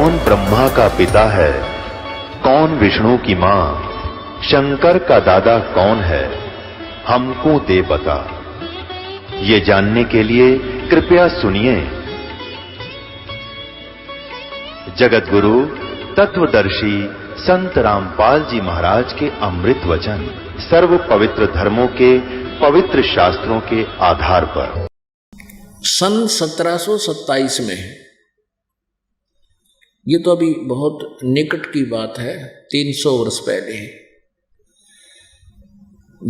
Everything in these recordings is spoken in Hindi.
कौन ब्रह्मा का पिता है, कौन विष्णु की मां, शंकर का दादा कौन है, हमको दे बता। ये जानने के लिए कृपया सुनिए। जगत गुरु तत्वदर्शी संत रामपाल जी महाराज के अमृत वचन सर्व पवित्र धर्मों के पवित्र शास्त्रों के आधार पर सन 1727 में, ये तो अभी बहुत निकट की बात है, 300 वर्ष पहले,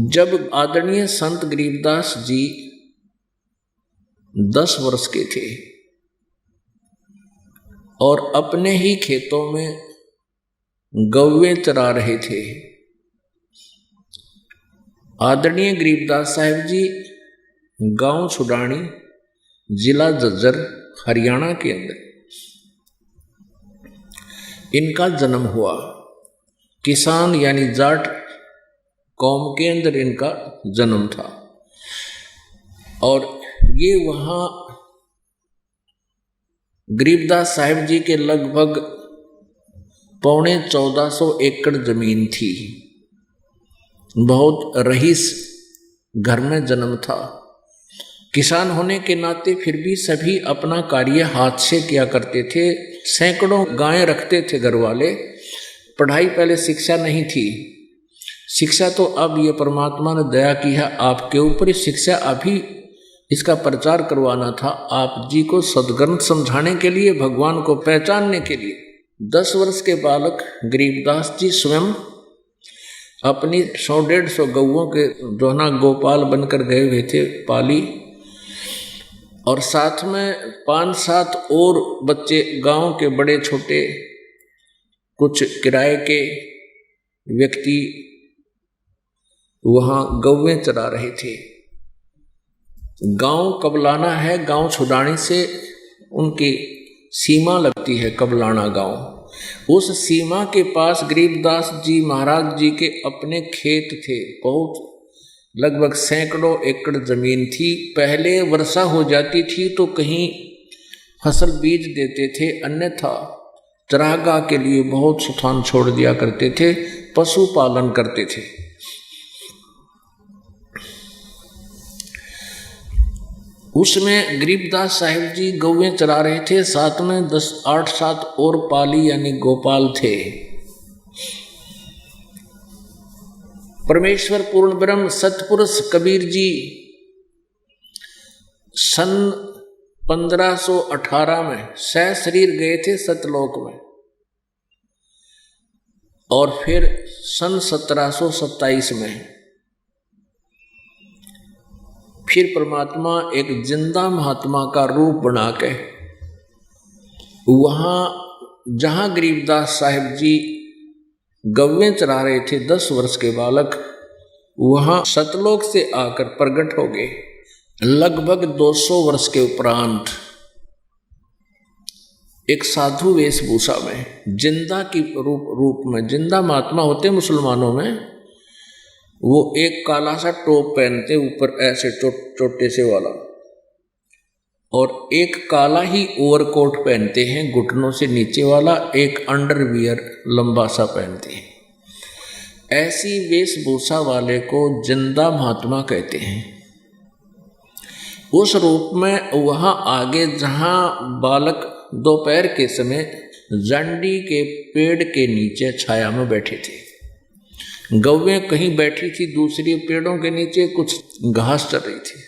जब आदरणीय संत गरीबदास जी 10 वर्ष के थे और अपने ही खेतों में गौवें चरा रहे थे। आदरणीय गरीबदास साहिब जी गांव छुडानी, जिला झज्जर, हरियाणा के अंदर इनका जन्म हुआ। किसान यानी जाट कौम के अंदर इनका जन्म था और ये वहाँ गरीबदास साहिब जी के लगभग 1450 एकड़ जमीन थी। बहुत रईस घर में जन्म था। किसान होने के नाते फिर भी सभी अपना कार्य हाथ से किया करते थे। सैकड़ों गायें रखते थे घर वाले। पढ़ाई पहले शिक्षा नहीं थी। शिक्षा तो अब ये परमात्मा ने दया की है आपके ऊपर। शिक्षा अभी इसका प्रचार करवाना था आप जी को, सद्ग्रंथ समझाने के लिए, भगवान को पहचानने के लिए। 10 वर्ष के बालक गरीबदास जी स्वयं अपनी 100-150 गौओं के दोहना गोपाल बनकर गए हुए थे पाली, और साथ में 5-7 और बच्चे गांव के बड़े छोटे, कुछ किराए के व्यक्ति वहां गौवें चरा रहे थे। गांव कबलाना है, गांव छुडानी से उनकी सीमा लगती है, कबलाना गांव। उस सीमा के पास गरीबदास जी महाराज जी के अपने खेत थे। बहुत लगभग सैकड़ों एकड़ जमीन थी। पहले वर्षा हो जाती थी तो कहीं फसल बीज देते थे, अन्यथा चरागाह के लिए बहुत स्थान छोड़ दिया करते थे, पशु पालन करते थे। उसमें गरीबदास साहिब जी गौवें चरा रहे थे, साथ में 8-7 और पाली यानी गोपाल थे। परमेश्वर पूर्ण ब्रह्म सतपुरुष कबीर जी सन 1518 में सशरीर गए थे सतलोक में, और फिर सन 1727 में फिर परमात्मा एक जिंदा महात्मा का रूप बना के वहाँ जहाँ गरीबदास साहिब जी गौवें चरा रहे थे 10 वर्ष के बालक, वहाँ सतलोक से आकर प्रकट हो गए। लगभग 200 वर्ष के उपरांत एक साधु वेशभूषा में, जिंदा की रूप में, जिंदा महात्मा होते मुसलमानों में, वो एक काला सा टोप पहनते ऊपर ऐसे छोटे से वाला, और एक काला ही ओवरकोट पहनते हैं घुटनों से नीचे वाला, एक अंडरवियर लंबा सा पहनते हैं। ऐसी वेशभूषा वाले को जिंदा महात्मा कहते हैं। उस रूप में वहाँ आगे जहाँ बालक दोपहर के समय जंडी के पेड़ के नीचे छाया में बैठे थे, गौवें कहीं बैठी थी दूसरी पेड़ों के नीचे, कुछ घास चल रही थी,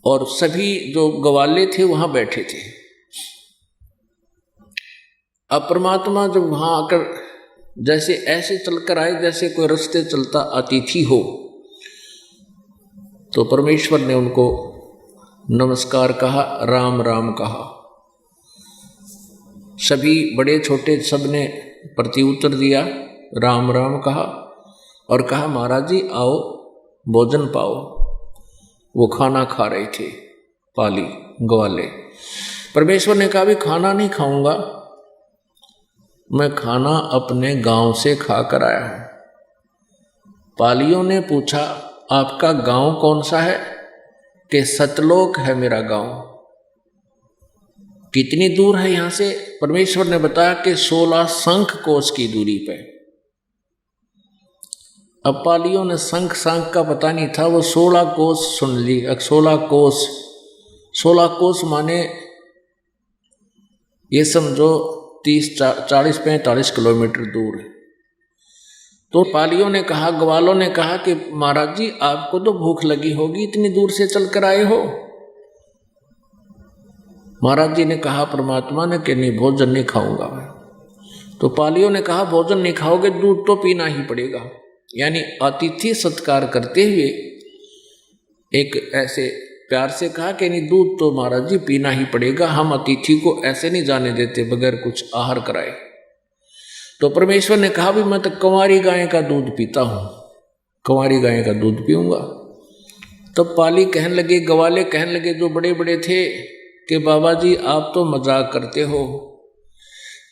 और सभी जो गवाले थे वहां बैठे थे। अब परमात्मा जब वहां आकर जैसे ऐसे चलकर आए जैसे कोई रास्ते चलता अतिथि हो, तो परमेश्वर ने उनको नमस्कार कहा, राम राम कहा। सभी बड़े छोटे सब ने प्रत्युत्तर दिया, राम राम कहा, और कहा महाराज जी आओ भोजन पाओ। वो खाना खा रहे थे पाली ग्वाले। परमेश्वर ने कहा भी खाना नहीं खाऊंगा, मैं खाना अपने गांव से खा कर आया हूं। पालियों ने पूछा आपका गांव कौन सा है? कि सतलोक है मेरा गांव। कितनी दूर है यहाँ से? परमेश्वर ने बताया कि 16 शंख कोस की दूरी पे। अब पालियों ने शंख शंख का पता नहीं था, वो 16 कोस सुन ली। 16 कोस माने ये समझो 40-45 किलोमीटर दूर है। तो पालियों ने कहा, ग्वालों ने कहा कि महाराज जी आपको तो भूख लगी होगी, इतनी दूर से चल कर आए हो। महाराज जी ने कहा परमात्मा ने कि नहीं, भोजन नहीं खाऊंगा मैं। तो पालियों ने कहा भोजन नहीं खाओगे, दूध तो पीना ही पड़ेगा। यानी अतिथि सत्कार करते हुए एक ऐसे प्यार से कहा कि नहीं, दूध तो महाराज जी पीना ही पड़ेगा, हम अतिथि को ऐसे नहीं जाने देते बगैर कुछ आहार कराए। तो परमेश्वर ने कहा भी मैं तो कंवारी गाय का दूध पीता हूँ, कंवारी गाय का दूध पीऊंगा। तब पाली कहने लगे, ग्वाले कहने लगे जो बड़े बड़े थे कि बाबा जी आप तो मजाक करते हो,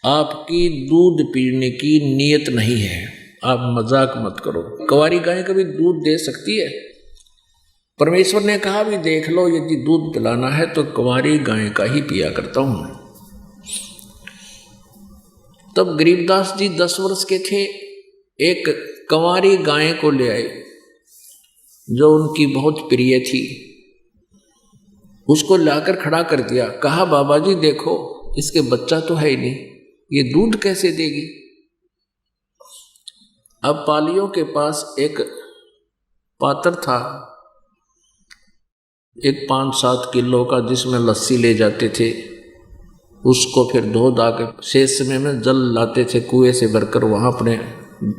आपकी दूध पीने की नीयत नहीं है, आप मजाक मत करो। कंवारी गाय कभी दूध दे सकती है? परमेश्वर ने कहा भी देख लो, यदि दूध पिलाना है तो कंवारी गाय का ही पिया करता हूं मैं। तब गरीबदास जी 10 वर्ष के थे, एक कंवारी गाय को ले आए जो उनकी बहुत प्रिय थी। उसको लाकर खड़ा कर दिया, कहा बाबा जी देखो इसके बच्चा तो है ही नहीं, ये दूध कैसे देगी? अब पालियों के पास एक पात्र था, एक 5-7 किलो का, जिसमें लस्सी ले जाते थे, उसको फिर धो धा के शेष समय में जल लाते थे कुएं से भरकर, वहां अपने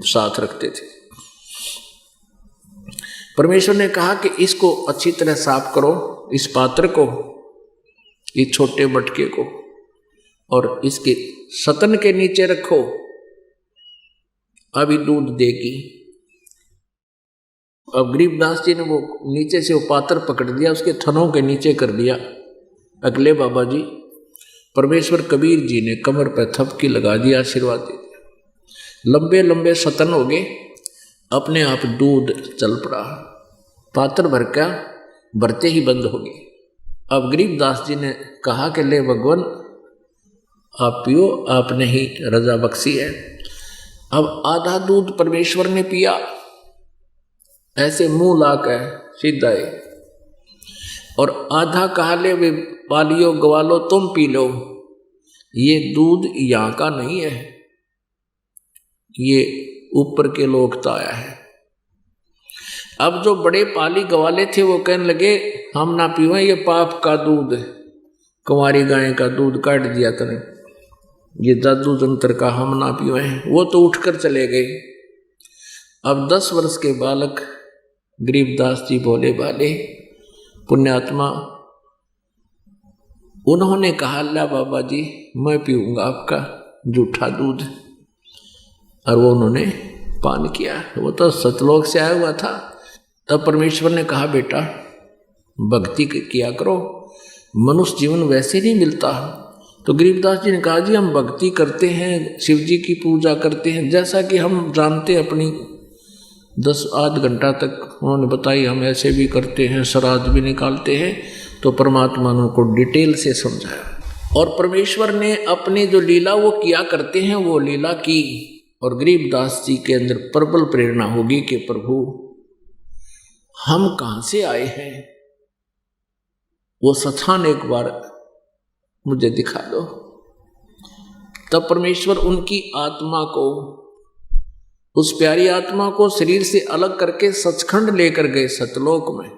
साथ रखते थे। परमेश्वर ने कहा कि इसको अच्छी तरह साफ करो, इस पात्र को, इस छोटे मटके को, और इसके सतन के नीचे रखो, अभी दूध देगी। अब गरीबदास जी ने वो नीचे से वो पात्र पकड़ दिया, उसके थनों के नीचे कर दिया। अगले बाबा जी परमेश्वर कबीर जी ने कमर पर थपकी लगा दिया, आशीर्वाद दे दिया। लंबे लंबे सतन हो गए, अपने आप दूध चल पड़ा, पात्र भर का भरते ही बंद हो गए। अब गरीबदास जी ने कहा कि ले भगवान आप पियो, आपने ही रजा बख्शी है। अब आधा दूध परमेश्वर ने पिया, ऐसे मुंह लाकर सीधा है, और आधा कहा ले वे पालियो ग्वालो तुम पी लो, ये दूध यहाँ का नहीं है, ये ऊपर के लोक का आया है। अब जो बड़े पाली ग्वाले थे वो कहने लगे हम ना पीवें, ये पाप का दूध, कुंवारी गाय का दूध काट दिया तूने, ये जादू जंत्र का हम ना पीवें। वो तो उठकर चले गए। अब 10 वर्ष के बालक गरीबदास जी भोले भाले पुण्यात्मा, उन्होंने कहा ला बाबा जी मैं पीऊंगा आपका जूठा दूध, और वो उन्होंने पान किया। वो तो सतलोक से आया हुआ था। तब परमेश्वर ने कहा बेटा भक्ति किया करो, मनुष्य जीवन वैसे नहीं मिलता। तो गरीबदास जी ने कहा जी हम भक्ति करते हैं, शिव जी की पूजा करते हैं, जैसा कि हम जानते अपनी 10-8 घंटा तक उन्होंने बताई, हम ऐसे भी करते हैं, श्राद्ध भी निकालते हैं। तो परमात्मा ने उनको डिटेल से समझाया, और परमेश्वर ने अपनी जो लीला वो किया करते हैं वो लीला की। और गरीबदास जी के अंदर प्रबल प्रेरणा होगी कि प्रभु हम कहाँ से आए हैं, वो स्थान एक बार मुझे दिखा दो। तब परमेश्वर उनकी आत्मा को, उस प्यारी आत्मा को शरीर से अलग करके सचखंड लेकर गए सतलोक में।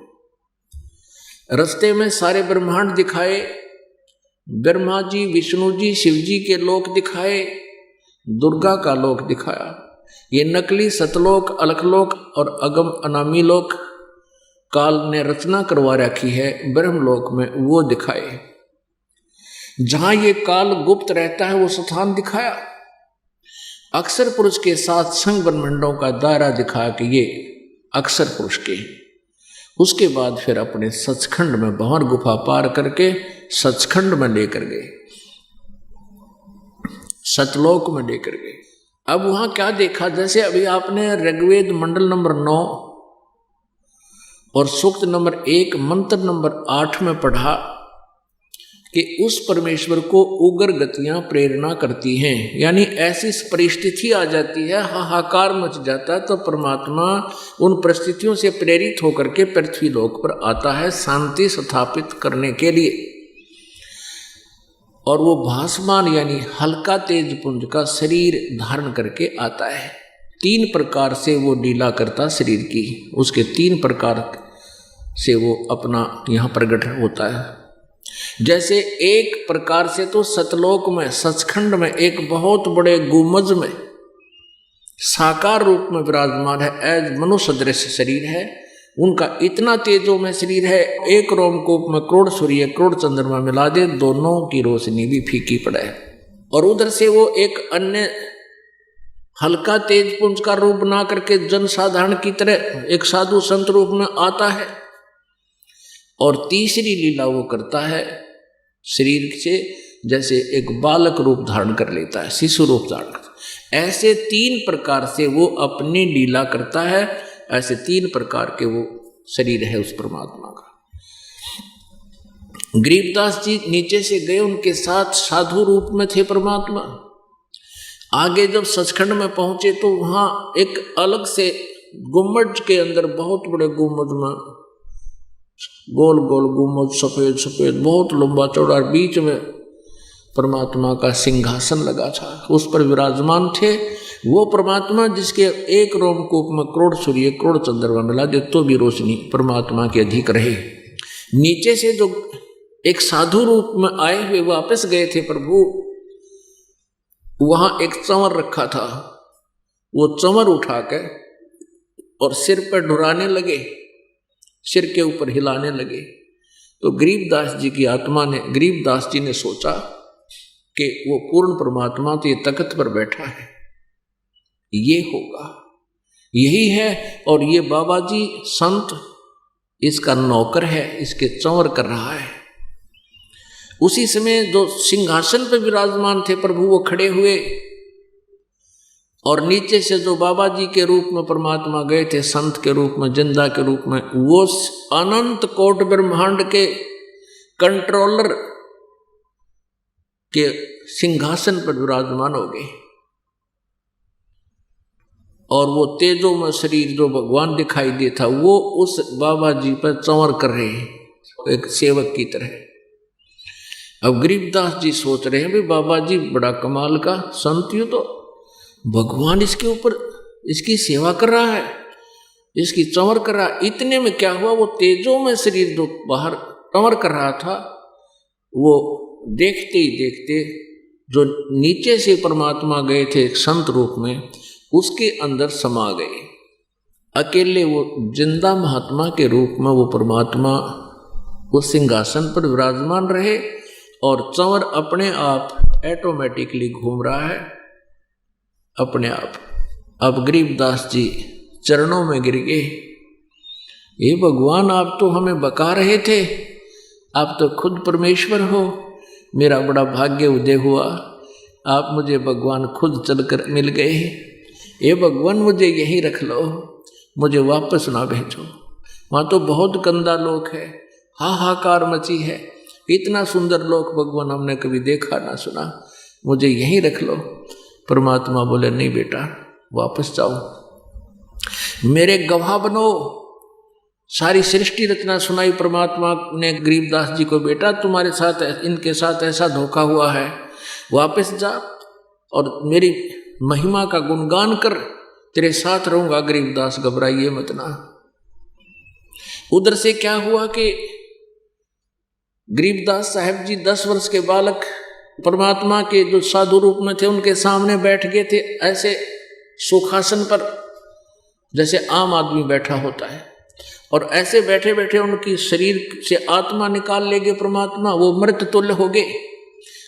रास्ते में सारे ब्रह्मांड दिखाए, ब्रह्मा जी, विष्णु जी, शिव जी के लोक दिखाए, दुर्गा का लोक दिखाया। ये नकली सतलोक, अलखलोक और अगम अनामी लोक काल ने रचना करवा रखी है ब्रह्मलोक में, वो दिखाए। जहां ये काल गुप्त रहता है वो स्थान दिखाया। अक्षर पुरुष के साथ संग ब्रह्मांडों का दायरा दिखाया कि ये अक्षर पुरुष के। उसके बाद फिर अपने सचखंड में भंवर गुफा पार करके सचखंड में लेकर गए, सतलोक में लेकर गए। अब वहां क्या देखा, जैसे अभी आपने ऋग्वेद मंडल नंबर 9 और सूक्त नंबर 1 मंत्र नंबर 8 में पढ़ा कि उस परमेश्वर को उग्र गतियां प्रेरणा करती हैं, यानी ऐसी परिस्थिति आ जाती है, हाहाकार मच जाता है, तो परमात्मा उन परिस्थितियों से प्रेरित होकर के पृथ्वी लोक पर आता है शांति स्थापित करने के लिए। और वो भासमान यानी हल्का तेज पुंज का शरीर धारण करके आता है। 3 प्रकार से वो लीला करता शरीर की, उसके 3 प्रकार से वो अपना यहाँ प्रकट होता है। जैसे एक प्रकार से तो सतलोक में सचखंड में एक बहुत बड़े गुमज में साकार रूप में विराजमान है, एज मनुष्य दृश्य शरीर है उनका, इतना तेजो में शरीर है, एक रोमकूप में करोड़ सूर्य करोड़ चंद्रमा मिला दे, दोनों की रोशनी भी फीकी पड़े। और उधर से वो एक अन्य हल्का तेज पुंज का रूप बना करके जनसाधारण की तरह एक साधु संत रूप में आता है। और तीसरी लीला वो करता है शरीर से, जैसे एक बालक रूप धारण कर लेता है, शिशु रूप धारण करता है। ऐसे 3 प्रकार से वो अपनी लीला करता है, ऐसे 3 प्रकार के वो शरीर है उस परमात्मा का। गरीबदास जी नीचे से गए, उनके साथ साधु रूप में थे परमात्मा। आगे जब सचखंड में पहुंचे तो वहां एक अलग से गुम्बद के अंदर, बहुत बड़े गुम्बद में, गोल गोल गुम्बद, सफेद सफेद, बहुत लंबा चौड़ा, बीच में परमात्मा का सिंहासन लगा था, उस पर विराजमान थे वो परमात्मा जिसके एक रोमकूप में करोड़ सूर्य करोड़ चंद्रमा मिला दे तो भी रोशनी परमात्मा की अधिक रहे। नीचे से जो एक साधु रूप में आए हुए वापस गए थे प्रभु, वहां एक चंवर रखा था, वो चंवर उठा के और सिर पर ढुराने लगे, सिर के ऊपर हिलाने लगे। तो गरीबदास जी की आत्मा ने, गरीबदास जी ने सोचा कि वो पूर्ण परमात्मा तो ये तख्त पर बैठा है, ये होगा, यही है, और ये बाबा जी संत इसका नौकर है, इसके चंवर कर रहा है। उसी समय जो सिंहासन पर विराजमान थे प्रभु वो खड़े हुए, और नीचे से जो बाबा जी के रूप में परमात्मा गए थे, संत के रूप में, जिंदा के रूप में, वो अनंत कोट ब्रह्मांड के कंट्रोलर के सिंहासन पर विराजमान हो गए। और वो तेजो में शरीर जो भगवान दिखाई देता वो उस बाबा जी पर चंवर कर रहे हैं, एक सेवक की तरह। अब गरीबदास जी सोच रहे हैं भी बाबा जी बड़ा कमाल का संत, यूं तो भगवान इसके ऊपर इसकी सेवा कर रहा है, इसकी चंवर कर रहा है। इतने में क्या हुआ, वो तेजो में शरीर जो बाहर चंवर कर रहा था, वो देखते ही देखते जो नीचे से परमात्मा गए थे एक संत रूप में, उसके अंदर समा गए। अकेले वो जिंदा महात्मा के रूप में वो परमात्मा उस सिंहासन पर विराजमान रहे, और चंवर अपने आप ऑटोमेटिकली घूम रहा है अपने आप। अब गरीबदास जी चरणों में गिर गए, ये भगवान आप तो हमें बका रहे थे, आप तो खुद परमेश्वर हो, मेरा बड़ा भाग्य उदय हुआ, आप मुझे भगवान खुद चलकर मिल गए। ये भगवान मुझे यहीं रख लो, मुझे वापस ना भेजो, वहाँ तो बहुत गंदा लोक है, हाहाकार मची है, इतना सुंदर लोक भगवान हमने कभी देखा ना सुना, मुझे यहीं रख लो। परमात्मा बोले नहीं बेटा, वापस जाओ, मेरे गवाह बनो। सारी सृष्टि रचना सुनाई परमात्मा ने गरीबदास जी को, बेटा तुम्हारे साथ इनके साथ ऐसा धोखा हुआ है, वापस जा और मेरी महिमा का गुणगान कर, तेरे साथ रहूंगा। गरीबदास घबराइए मत ना। उधर से क्या हुआ कि गरीबदास साहब जी 10 वर्ष के बालक परमात्मा के जो साधु रूप में थे उनके सामने बैठ गए थे, ऐसे सुखासन पर जैसे आम आदमी बैठा होता है, और ऐसे बैठे बैठे उनकी शरीर से आत्मा निकाल लेंगे परमात्मा, वो मृत तुल्य हो गए,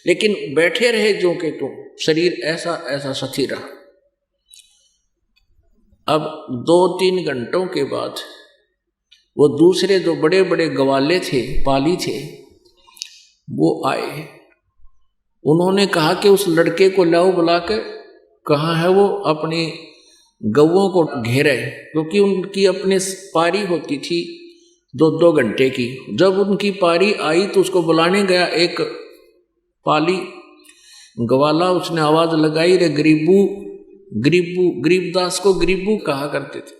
लेकिन बैठे रहे जो के तो शरीर ऐसा ऐसा सथी रहा। अब 2-3 घंटों के बाद वो दूसरे जो बड़े बड़े गवाले थे, पाली थे, वो आए। उन्होंने कहा कि उस लड़के को लाओ बुला के, कहाँ है वो, अपनी गौओं को घेरे, क्योंकि उनकी अपने पारी होती थी, 2-2 घंटे की। जब उनकी पारी आई तो उसको बुलाने गया एक पाली ग्वाला, उसने आवाज लगाई, रे गरीबू, गरीबू, गरीबदास को गरीबू कहा करते थे,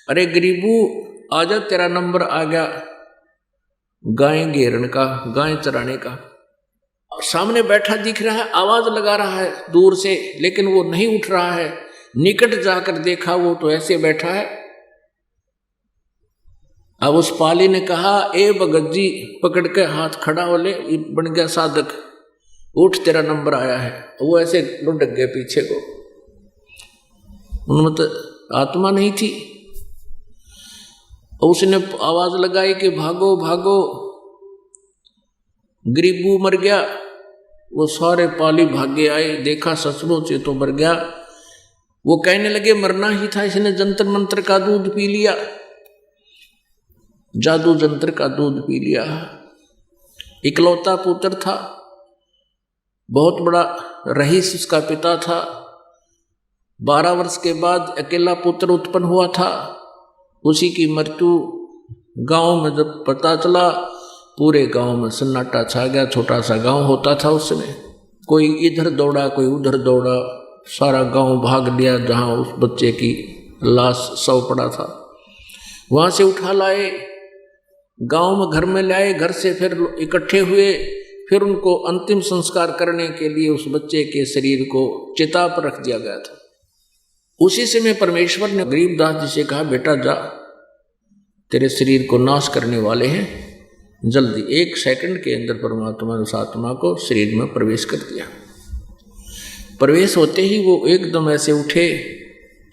अरे गरीबू आजा तेरा नंबर आ गया गाय घेरन का, गाय चराने का। सामने बैठा दिख रहा है, आवाज लगा रहा है दूर से, लेकिन वो नहीं उठ रहा है। निकट जाकर देखा वो तो ऐसे बैठा है। अब उस पाली ने कहा, ए भगत जी, पकड़ के हाथ खड़ा हो ले, बन गया साधक, उठ तेरा नंबर आया है। वो ऐसे लुढ़क गए पीछे को, उनमें तो आत्मा नहीं थी। उसने आवाज लगाई कि भागो भागो, गरीबू मर गया। वो सारे पाली भागे आए, देखा सचमुच ये तो मर गया। वो कहने लगे मरना ही था, इसने जंतर मंत्र का दूध पी लिया, जादू जंत्र का दूध पी लिया। इकलौता पुत्र था, बहुत बड़ा रईस उसका पिता था। 12 वर्ष के बाद अकेला पुत्र उत्पन्न हुआ था। उसी की मृत्यु गांव में जब पता चला, पूरे गांव में सन्नाटा छा गया। छोटा सा गांव होता था उस समय, कोई इधर दौड़ा कोई उधर दौड़ा, सारा गांव भाग लिया जहां उस बच्चे की लाश शव पड़ा था। वहां से उठा लाए, गांव में घर में लाए, घर से फिर इकट्ठे हुए, फिर उनको अंतिम संस्कार करने के लिए उस बच्चे के शरीर को चिता पर रख दिया गया था। उसी समय परमेश्वर ने गरीबदास जी से कहा, बेटा जा, तेरे शरीर को नाश करने वाले हैं, जल्दी। 1 सेकंड के अंदर परमात्मा ने उस आत्मा को शरीर में प्रवेश कर दिया। प्रवेश होते ही वो एकदम ऐसे उठे,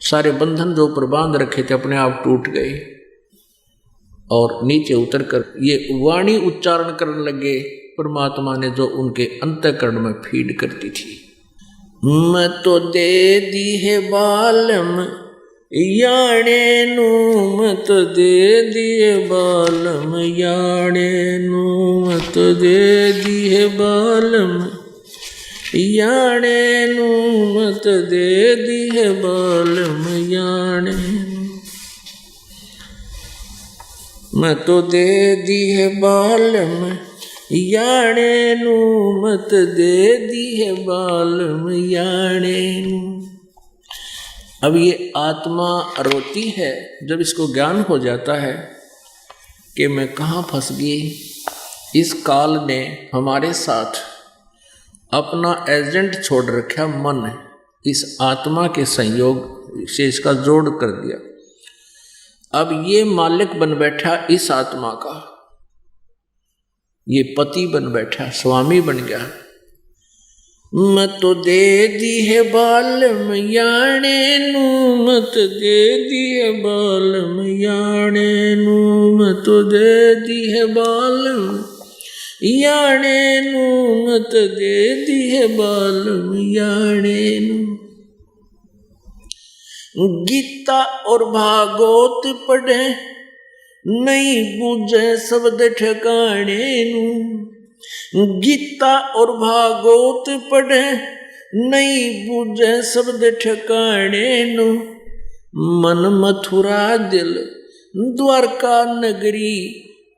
सारे बंधन जो ऊपर बांध रखे थे अपने आप टूट गए और नीचे उतर कर ये वाणी उच्चारण करने लगे परमात्मा ने, जो उनके अंतःकरण में फीड करती थी। मैं तो दे दी है बालम याणे नू, मैं तो दे दिए बालम याणे नू, मैं तो दे दी है बालम याणे नू, मैं तो दे दी है बालम याणे नू, मैं तो दे दी है बालम याणे नू, मत दे दी है बालम याणे नू। अब ये आत्मा रोती है जब इसको ज्ञान हो जाता है कि मैं कहाँ फंस गई। इस काल ने हमारे साथ अपना एजेंट छोड़ रखा, मन, इस आत्मा के संयोग से इसका जोड़ कर दिया। अब ये मालिक बन बैठा इस आत्मा का, ये पति बन बैठा, स्वामी बन गया। मैं तो दे दी है बालम याणे नू, मत दे दी है बालम याणे नू, मैं तो दे दी है बालम याणे नू, मत दे दी है बालम याणे नू। गीता और भागवत पढ़े नहीं बूझे शब्द ठिकाने नू, गीता और भागवत पढ़े नहीं बूझे शब्द ठिकाने नू। मन मथुरा दिल द्वारका नगरी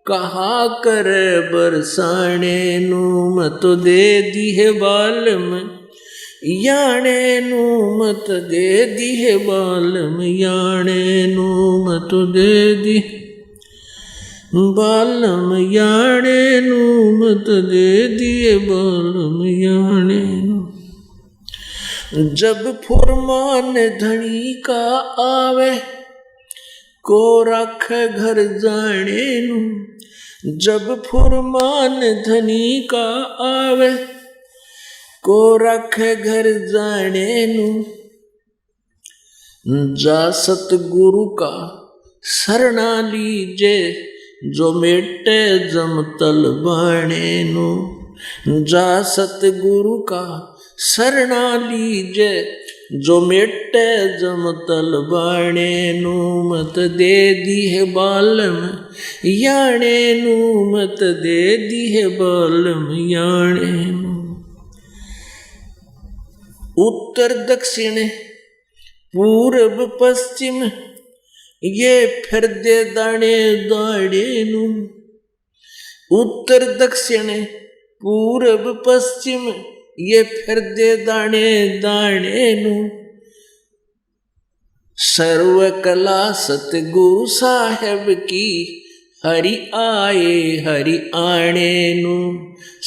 कहा कर बरसाने नू, मैं तो दे दी है बालम याणे नू, मत दे दी है बालम याणे नू, मैं तो दे दी बालम याणे नू, मत दे दिए बालम याणे नू। जब फुरमान धनी का आवे को रख घर जाने नू, जब फुरमान धनी का आवे को रख घर जाने नू। जा सतगुरु का शरणा लीजे जो मेटे जमतल बाणे नू, जा सतगुरु का शरणा लीजे जो मेटे जमतल बाणे नू, मत दे दी है बालम याणे नू, मत दे दी है बालम याणे नू। उत्तर दक्षिण पूर्व पश्चिम ये फिर दे दाणे दाणे नू, उत्तर दक्षिण पूरब पश्चिम ये फिर दे दाणे दाणे नू। सर्व कला सतगुरु साहेब की हरि आए हरि आणे नू।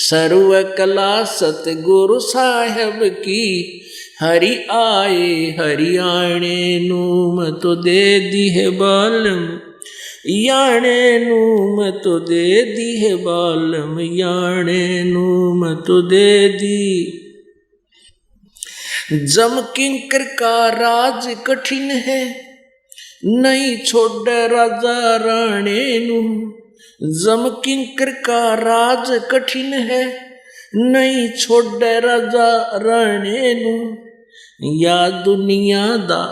सर्व कला सतगुरु साहेब की हरि आए हरि आणे नू। मैं तो दे दी है बालम याणे नू, मैं तो दे दी है बालम याणे नू, मैं तो दे दी। जम किंकर का राज कठिन है नहीं छोड़ राजा राणे नू। जम किंकर का राज कठिन है नहीं छोड़ राजा राणे नू। या दुनिया दा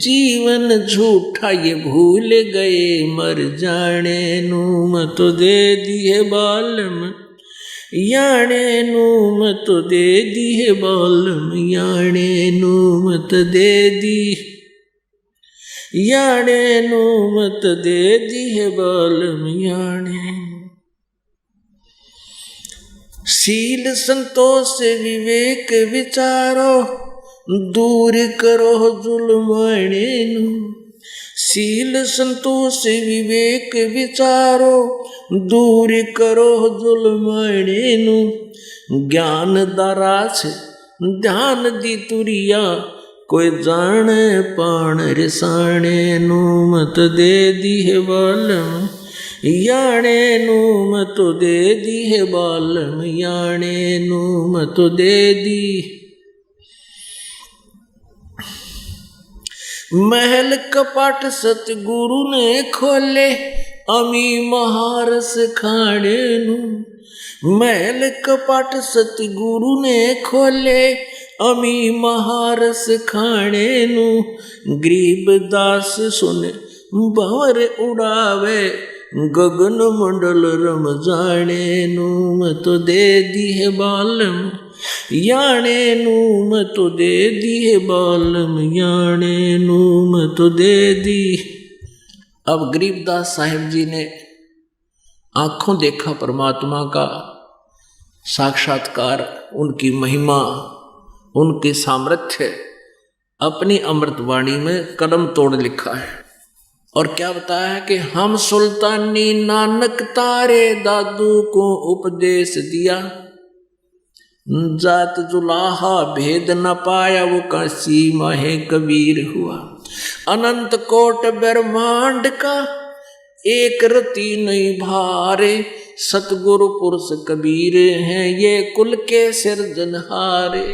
जीवन झूठा ये भूल गए मर जाने नू। मैं तो दे दिए बालम याणे नू, मैं तो दे दिए बालम याणे नू, मैं तो दे दी याणे नू, मैं तो दे दिए बालम याणे। शील संतोष विवेक विचारो दूर करो जुल्माणे नू। शील संतोष विवेक विचारो दूर करो जुल्माणे नू। ज्ञान दाराछ ध्यान दी तुरिया कोई जाने पाण रिसाणे नू। मत दे दी है बालम याणे नू, मत दे दी है बालम याणे नू, मत दे दी। महल कपाट सतगुरु ने खोले अमी महारस खाने नू। महल कपाट सतगुरु ने खोले अमी महारस खाने नू। गरीब दास सुन भंवर उड़ावे गगन मंडल रम जाने नू। मैं तो दे दी है बालम याणे नू, मैं तो दे दी है बालम याणे नू, मैं तो दे दी। अब गरीबदास साहिब जी ने आंखों देखा परमात्मा का साक्षात्कार, उनकी महिमा, उनके सामर्थ्य अपनी अमृतवाणी में कलम तोड़ लिखा है। और क्या बताया है कि हम सुल्तानी नानक तारे दादू को उपदेश दिया। जात जुलाहा भेद न पाया वो काशी माहे कबीर हुआ। अनंत कोट ब्रह्मांड का एक रति नहीं भारे। सतगुरु पुरुष कबीर हैं ये कुल के सिरजनहारे।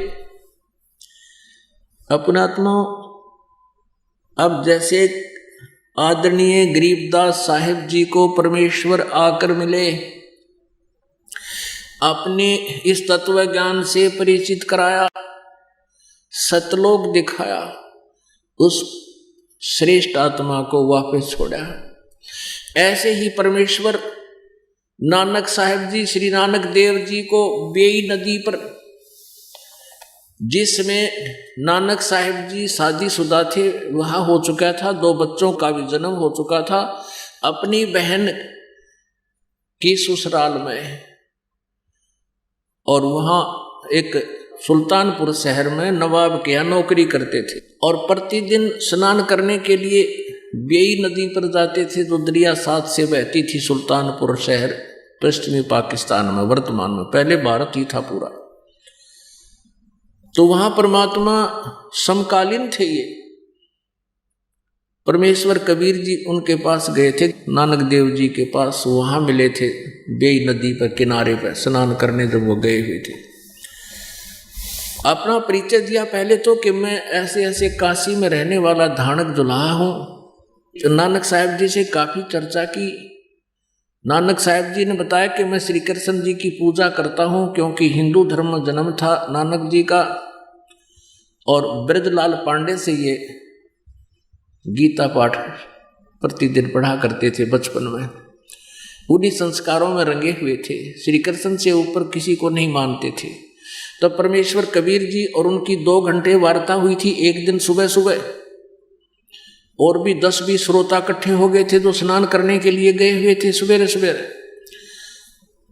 अपनात्मा अब जैसे आदरणीय गरीबदास साहिब जी को परमेश्वर आकर मिले, अपने इस तत्व ज्ञान से परिचित कराया, सतलोक दिखाया, उस श्रेष्ठ आत्मा को वापस छोड़ा। ऐसे ही परमेश्वर नानक साहिब जी, श्री नानक देव जी को बेई नदी पर, जिसमें नानक साहिब जी शादीशुदा थे, वहाँ हो चुका था, 2 बच्चों का भी जन्म हो चुका था, अपनी बहन की ससुराल में। और वहाँ एक सुल्तानपुर शहर में नवाब के यहाँ नौकरी करते थे और प्रतिदिन स्नान करने के लिए बेई नदी पर जाते थे, जो दरिया साथ से बहती थी। सुल्तानपुर शहर पश्चिमी पाकिस्तान में, वर्तमान में, पहले भारत ही था पूरा। तो वहाँ परमात्मा समकालीन थे। ये परमेश्वर कबीर जी उनके पास गए थे, नानक देव जी के पास, वहाँ मिले थे बेई नदी पर किनारे पर स्नान करने जब वो गए हुए थे। अपना परिचय दिया पहले तो कि मैं ऐसे ऐसे काशी में रहने वाला धानक दुल्हा हूँ। नानक साहिब जी से काफ़ी चर्चा की। नानक साहिब जी ने बताया कि मैं श्री कृष्ण जी की पूजा करता हूँ, क्योंकि हिंदू धर्म में जन्म था नानक जी का, और ब्रजलाल पांडे से ये गीता पाठ प्रतिदिन पढ़ा करते थे बचपन में। उन्हीं संस्कारों में रंगे हुए थे, श्री कृष्ण से ऊपर किसी को नहीं मानते थे। तो परमेश्वर कबीर जी और उनकी 2 घंटे वार्ता हुई थी एक दिन सुबह सुबह। और भी 10-20 श्रोता इकट्ठे हो गए थे जो स्नान करने के लिए गए हुए थे सवेरे सवेरे।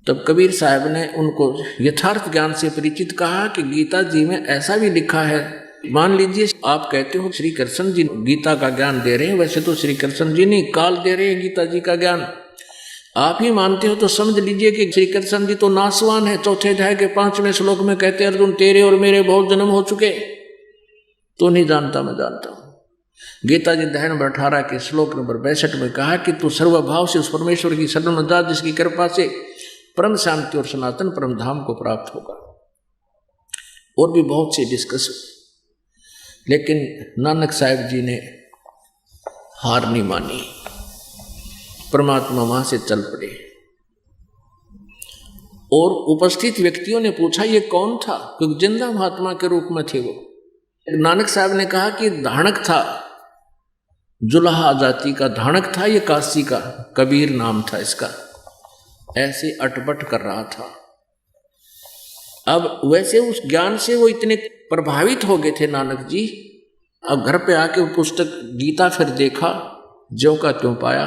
तब कबीर साहब ने उनको यथार्थ ज्ञान से परिचित कहा कि गीता जी में ऐसा भी लिखा है, मान लीजिए आप कहते हो श्री कृष्ण जी गीता का ज्ञान दे रहे हैं, वैसे तो श्री कृष्ण जी नहीं काल दे रहे हैं गीता जी का ज्ञान, आप ही मानते हो तो समझ लीजिए कि श्री कृष्ण जी तो नासवान है। चौथे अध्याय के 5वें श्लोक में कहते हैं अर्जुन तेरे और मेरे बहुत जन्म हो चुके, तो नहीं जानता, मैं जानता हूं। गीता जी अध्याय नंबर 18 के श्लोक नंबर 62 में कहा कि तू सर्वभाव से उस परमेश्वर की शरण में जा जिसकी कृपा से परम शांति और सनातन परम धाम को प्राप्त होगा। और भी बहुत से डिस्कस, लेकिन नानक साहब जी ने हार नहीं मानी, परमात्मा वहां से चल पड़े। और उपस्थित व्यक्तियों ने पूछा ये कौन था, क्योंकि जिंदा महात्मा के रूप में थे वो। नानक साहब ने कहा कि धाणक था, जुलाहा जाति का धाणक था, ये काशी का कबीर नाम था इसका। ऐसे अटपट कर रहा था। अब वैसे उस ज्ञान से वो इतने प्रभावित हो गए थे नानक जी। अब घर पे आके पुस्तक गीता फिर देखा, ज्यों का त्यों पाया,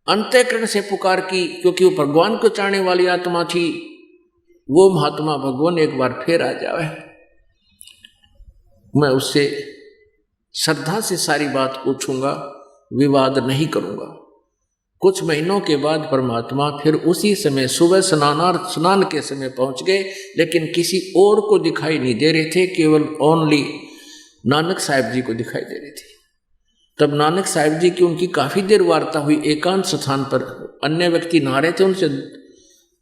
अंतःकरण से पुकार की, क्योंकि वो भगवान को चाहने वाली आत्मा थी। वो महात्मा भगवान एक बार फिर आ जावे, मैं उससे श्रद्धा से सारी बात पूछूंगा, विवाद नहीं करूंगा। कुछ महीनों के बाद परमात्मा फिर उसी समय सुबह स्नान के समय पहुंच गए, लेकिन किसी और को दिखाई नहीं दे रहे थे, केवल ओनली नानक साहब जी को दिखाई दे रहे थे। तब नानक साहब जी की उनकी काफी देर वार्ता हुई एकांत स्थान पर। अन्य व्यक्ति नहा रहे थे, उनसे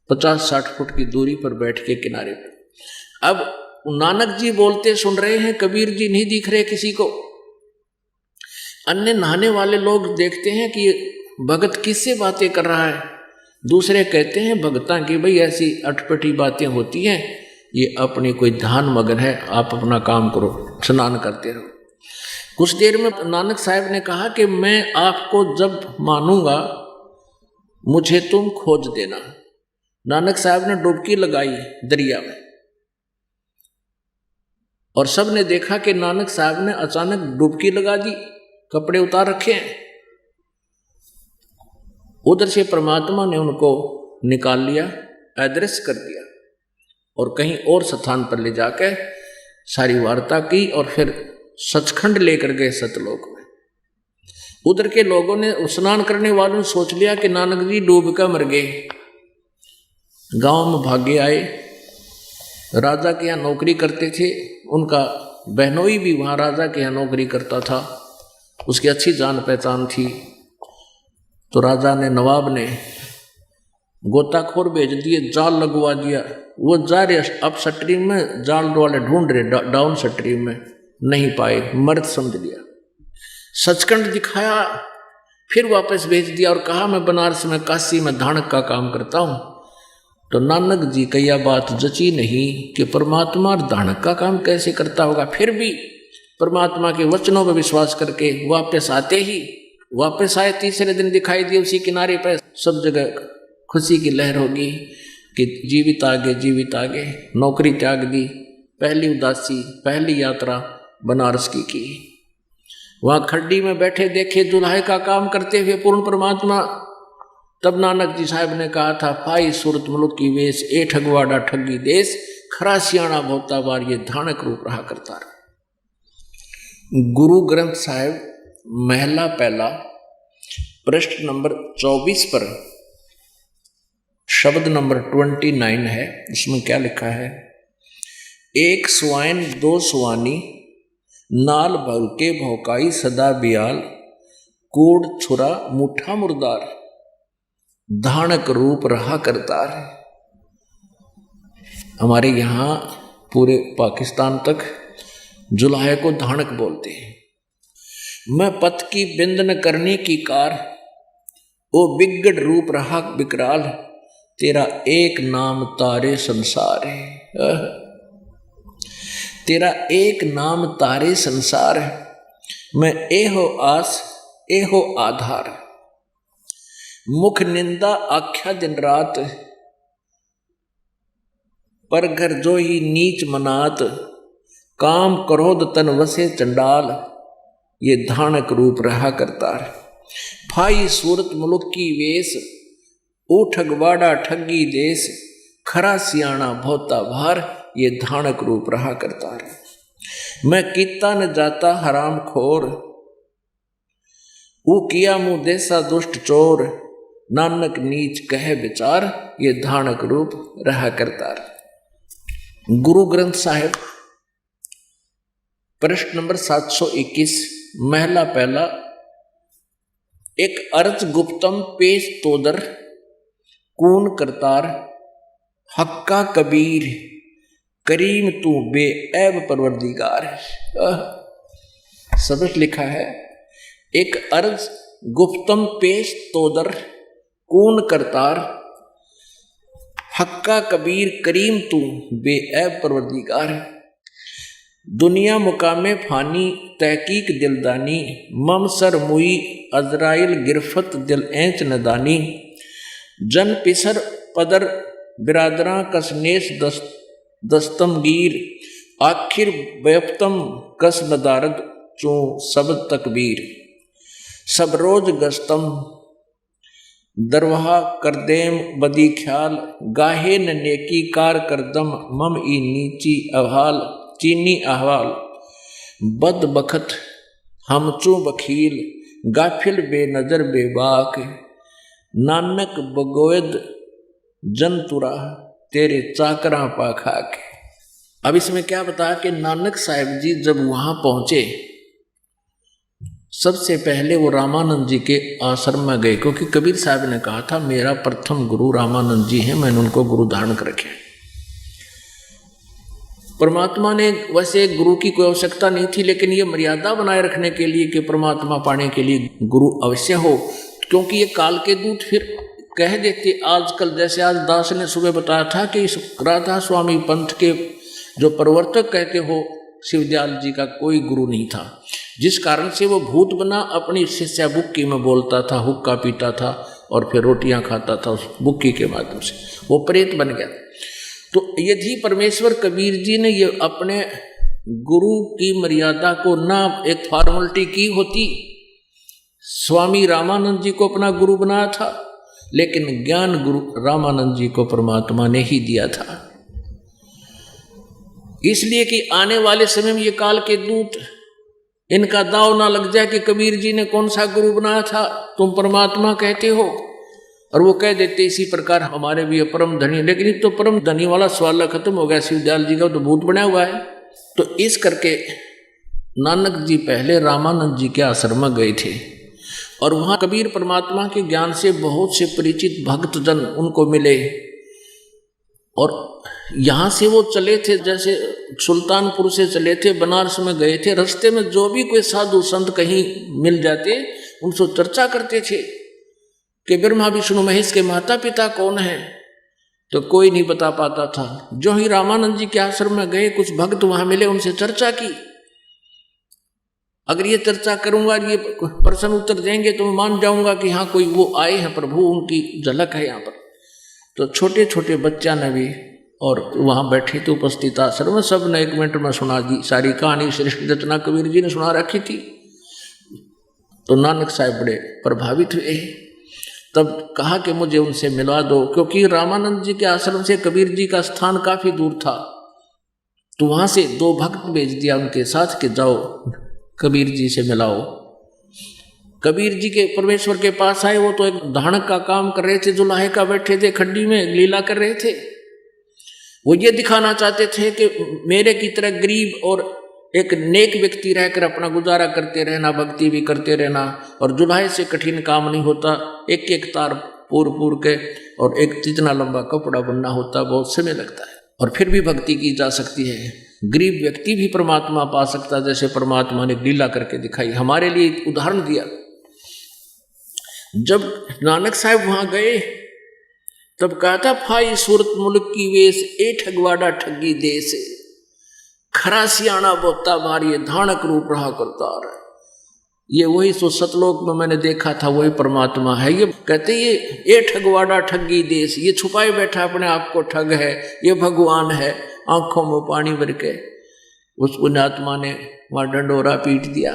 50-60 फुट की दूरी पर बैठ के किनारे पर। अब नानक जी बोलते सुन रहे हैं, कबीर जी नहीं दिख रहे किसी को। अन्य नहाने वाले लोग देखते हैं कि भगत किससे बातें कर रहा है। दूसरे कहते हैं भगतां की भाई ऐसी अटपटी बातें होती हैं, ये अपनी कोई ध्यान मगन है, आप अपना काम करो, स्नान करते रहो। कुछ देर में नानक साहब ने कहा कि मैं आपको जब मानूंगा मुझे तुम खोज देना। नानक साहब ने डुबकी लगाई दरिया में, और सब ने देखा कि नानक साहब ने अचानक डुबकी लगा दी, कपड़े उतार रखे हैं। उधर से परमात्मा ने उनको निकाल लिया, अदृश्य कर दिया, और कहीं और स्थान पर ले जाकर सारी वार्ता की, और फिर सचखंड लेकर गए सतलोक में। उधर के लोगों ने, स्नान करने वालों ने सोच लिया कि नानक जी डूब कर मर गए। गांव में भागे आए, राजा के यहाँ नौकरी करते थे, उनका बहनोई भी वहाँ राजा के यहाँ नौकरी करता था, उसकी अच्छी जान पहचान थी। तो राजा ने, नवाब ने गोताखोर भेज दिए, जाल लगवा दिया। वो जा रहे अप स्ट्रीम में, जाल वाले ढूंढ रहे डाउन स्ट्रीम में, नहीं पाए, मर्द समझ लिया। सचखंड दिखाया, फिर वापस भेज दिया और कहा मैं बनारस में काशी में धाणक का काम करता हूँ। तो नानक जी का यह बात जची नहीं कि परमात्मा धाणक का काम कैसे करता होगा। फिर भी परमात्मा के वचनों पर विश्वास करके वापस आए। तीसरे दिन दिखाई दिए उसी किनारे पर, सब जगह खुशी की लहर होगी कि जीवित आगे। नौकरी त्याग दी, पहली उदासी, पहली यात्रा बनारस की। वहाँ खड्डी में बैठे देखे दुल्हे का काम करते हुए पूर्ण परमात्मा। तब नानक जी साहब ने कहा था, पाई सूरत मुल्क की वेश, ए ठगवाड़ा ठगी देश, खरा सियाणा भोता बार, ये धाणक रूप रहा करता रहा। गुरु ग्रंथ साहिब महला पहला, पृष्ठ नंबर 24 पर शब्द नंबर 29 है। इसमें क्या लिखा है? एक स्वाइन दो सुवानी, नाल भर के भौकाई सदा बियाल, कोड छुरा मुठा मुर्दार, धाणक रूप रहा करतार। हमारे यहाँ पूरे पाकिस्तान तक जुलाहे को धाणक बोलते हैं। मैं पथ की बिंद न करने की कार, ओ बिगड़ रूप रहा विकराल, तेरा एक नाम तारे संसार है। तेरा एक नाम तारे संसार है, मैं एहो आस एहो आधार, मुख निंदा आख्या दिन रात, पर घर जो ही नीच मनात, काम क्रोध तन वसे चंडाल, ये धानक रूप रहा करतार। फाई सूरत मुल्क की वेश, ओ ठगवाड़ा ठगी देश, खरा सियाणा भोता भार, ये धानक रूप रहा करतार। मैं कीता न जाता हराम खोर, ऊ किया मुँह देसा दुष्ट चोर, नानक नीच कह विचार, ये धानक रूप रहा करतार। गुरु ग्रंथ साहिब प्रश्न नंबर 721, महला पहला। एक अर्ज गुप्तम पेश तोदर, कून करतार, हक्का कबीर, करीम तू बेऐब परवरदिगार। सबक लिखा है, एक अर्ज गुप्तम पेश तोदर, कून करतार, हक्का कबीर, करीम तू बेऐब परवरदिगार। दुनिया मुकामे फानी, तहकीक दिलदानी, मम सर मुई अजराइल गिरफत दिल ऐंच नदानी। जन पिसर पदर बिरादरां कसनेस दस्तमगीर, आखिर बेपतम कस नदारद चूँ सबद तकबीर। सब रोज गस्तम दरवहा करदेम बदी ख्याल, गाहे न नेकी कार करदम मम ई नीची अहाल, चीनी अहवाल। बद बखत हमचू बखील, गाफिल बेनजर बेबाक, नानक बगोयद जंतुरा तेरे चाकरा पाखाक। अब इसमें क्या बताया कि नानक साहिब जी जब वहां पहुंचे, सबसे पहले वो रामानंद जी के आश्रम में गए, क्योंकि कबीर साहब ने कहा था मेरा प्रथम गुरु रामानंद जी हैं, मैंने उनको गुरु धारण कर रखे। परमात्मा ने वैसे एक गुरु की कोई आवश्यकता नहीं थी, लेकिन ये मर्यादा बनाए रखने के लिए कि परमात्मा पाने के लिए गुरु अवश्य हो, क्योंकि ये काल के दूत फिर कह देते। आजकल जैसे आज दास ने सुबह बताया था कि इस राधा स्वामी पंथ के जो प्रवर्तक कहते हो शिवदयाल जी का कोई गुरु नहीं था, जिस कारण से वो भूत बना, अपनी शिष्या बुक्की में बोलता था, हुक्का पीता था और फिर रोटियां खाता था उस बुक्की के माध्यम से, वो प्रेत बन गया। तो यदि परमेश्वर कबीर जी ने ये अपने गुरु की मर्यादा को ना एक फॉर्मेलिटी की होती, स्वामी रामानंद जी को अपना गुरु बनाया था, लेकिन ज्ञान गुरु रामानंद जी को परमात्मा ने ही दिया था, इसलिए कि आने वाले समय में ये काल के दूत इनका दाव ना लग जाए कि कबीर जी ने कौन सा गुरु बनाया था, तुम परमात्मा कहते हो, और वो कह देते इसी प्रकार हमारे भी परम धनी। लेकिन तो परम धनी वाला सवाल खत्म हो गया, शिवदयाल जी का तो भूत बना हुआ है। तो इस करके नानक जी पहले रामानंद जी के आश्रम में गए थे, और वहाँ कबीर परमात्मा के ज्ञान से बहुत से परिचित भक्तजन उनको मिले, और यहाँ से वो चले थे, जैसे सुल्तानपुर से चले थे, बनारस में गए थे। रास्ते में जो भी कोई साधु संत कहीं मिल जाते, उनसे चर्चा करते थे कि ब्रह्मा विष्णु महेश के माता पिता कौन हैं, तो कोई नहीं बता पाता था। जो ही रामानंद जी के आश्रम में गए, कुछ भक्त वहां मिले, उनसे चर्चा की। अगर ये चर्चा करूंगा, ये प्रश्न उत्तर देंगे, तो मैं मान जाऊंगा कि हाँ कोई वो आए हैं प्रभु, उनकी झलक है यहाँ पर। तो छोटे छोटे बच्चा ने भी, और वहाँ बैठे थे उपस्थित आश्रम में, सब ने 1 मिनट में सुना दी सारी कहानी। सृष्टि रचना कबीर जी ने सुना रखी थी। तो नानक साहब बड़े प्रभावित हुए, तब कहा कि मुझे उनसे मिलवा दो, क्योंकि रामानंद जी के आश्रम से कबीर जी का स्थान काफी दूर था। तो वहां से 2 भक्त भेज दिया उनके साथ कि जाओ कबीर जी से मिलाओ। कबीर जी के परमेश्वर के पास आए, वो तो एक धानक का काम कर रहे थे, जो लाहे का बैठे थे, खड्डी में लीला कर रहे थे। वो ये दिखाना चाहते थे कि मेरे की तरह गरीब और एक नेक व्यक्ति रहकर अपना गुजारा करते रहना, भक्ति भी करते रहना, और जुल्हे से कठिन काम नहीं होता। एक एक तार पूर के और एक इतना लंबा कपड़ा बनना होता, बहुत समय लगता है, और फिर भी भक्ति की जा सकती है। गरीब व्यक्ति भी परमात्मा पा सकता, जैसे परमात्मा ने लीला करके दिखाई, हमारे लिए उदाहरण दिया। जब नानक साहब वहां गए, तब कहा था फाई सूरत मुल्क की वेश, ए ठगवाड़ा ठगी देश, खरा सियाणा बोता भार, ये धानक रूप रहा करतार। ये वही सो सतलोक में मैंने देखा था, वही परमात्मा है। ये कहते ये ठगवाड़ा ठगी देश, ये छुपाए बैठा अपने आप को ठग है, ये भगवान है, आंखों में पानी भर के। उस पुण्यात्मा ने वहाँ डंडोरा पीट दिया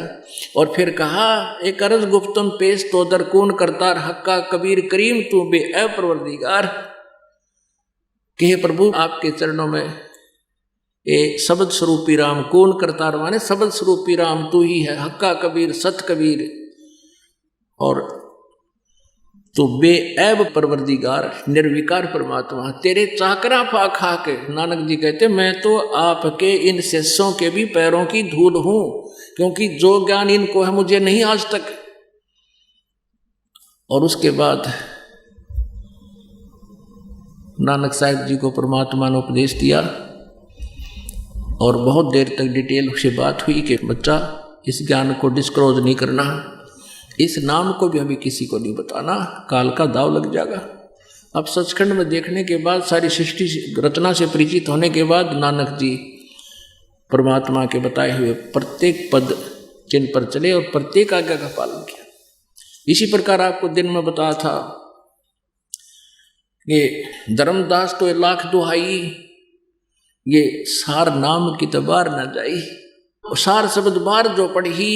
और फिर कहा, एक अर्ज गुफ्तम पेश तो दर कौन करतार हक्का कबीर करीम तू बे ए परवरदिगार, कि हे प्रभु आपके चरणों में ये शब्द स्वरूपी राम, कौन करतार माने शब्द स्वरूपी राम तू ही है, हक्का कबीर सत कबीर, और तो बेऐब परवरदिगार निर्विकार परमात्मा, तेरे चाकरा पा खा के, नानक जी कहते मैं तो आपके इन शिष्यों के भी पैरों की धूल हूं, क्योंकि जो ज्ञान इनको है मुझे नहीं आज तक। और उसके बाद नानक साहिब जी को परमात्मा ने उपदेश दिया और बहुत देर तक डिटेल से बात हुई कि बच्चा इस ज्ञान को डिस्क्लोज नहीं करना, इस नाम को भी अभी किसी को नहीं बताना, काल का दाव लग जाएगा। अब सचखंड में देखने के बाद, सारी सृष्टि रचना से परिचित होने के बाद नानक जी परमात्मा के बताए हुए प्रत्येक पद चिन्ह पर चले और प्रत्येक आज्ञा का पालन किया। इसी प्रकार आपको दिन में बताया था कि धर्मदास तो लाख दुहाई, ये सार नाम की तबार न जाई, सार शब्द बार जो पढ़ी,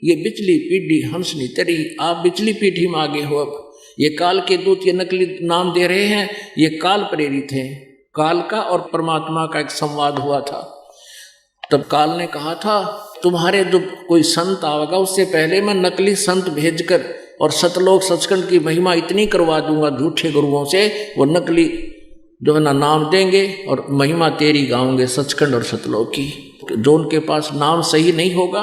ये बिचली पीढ़ी हंसनी तेरी, आप बिचली पीढ़ी में आगे हो। अब ये काल के दूत ये नकली नाम दे रहे हैं, ये काल प्रेरित हैं। काल का और परमात्मा का एक संवाद हुआ था। तब काल ने कहा था तुम्हारे जो कोई संत आएगा उससे पहले मैं नकली संत भेजकर और सतलोक सचखंड की महिमा इतनी करवा दूंगा झूठे गुरुओं से, वो नकली जो है ना नाम देंगे और महिमा तेरी गाओगे सचखंड और सतलोक की। जो उनके पास नाम सही नहीं होगा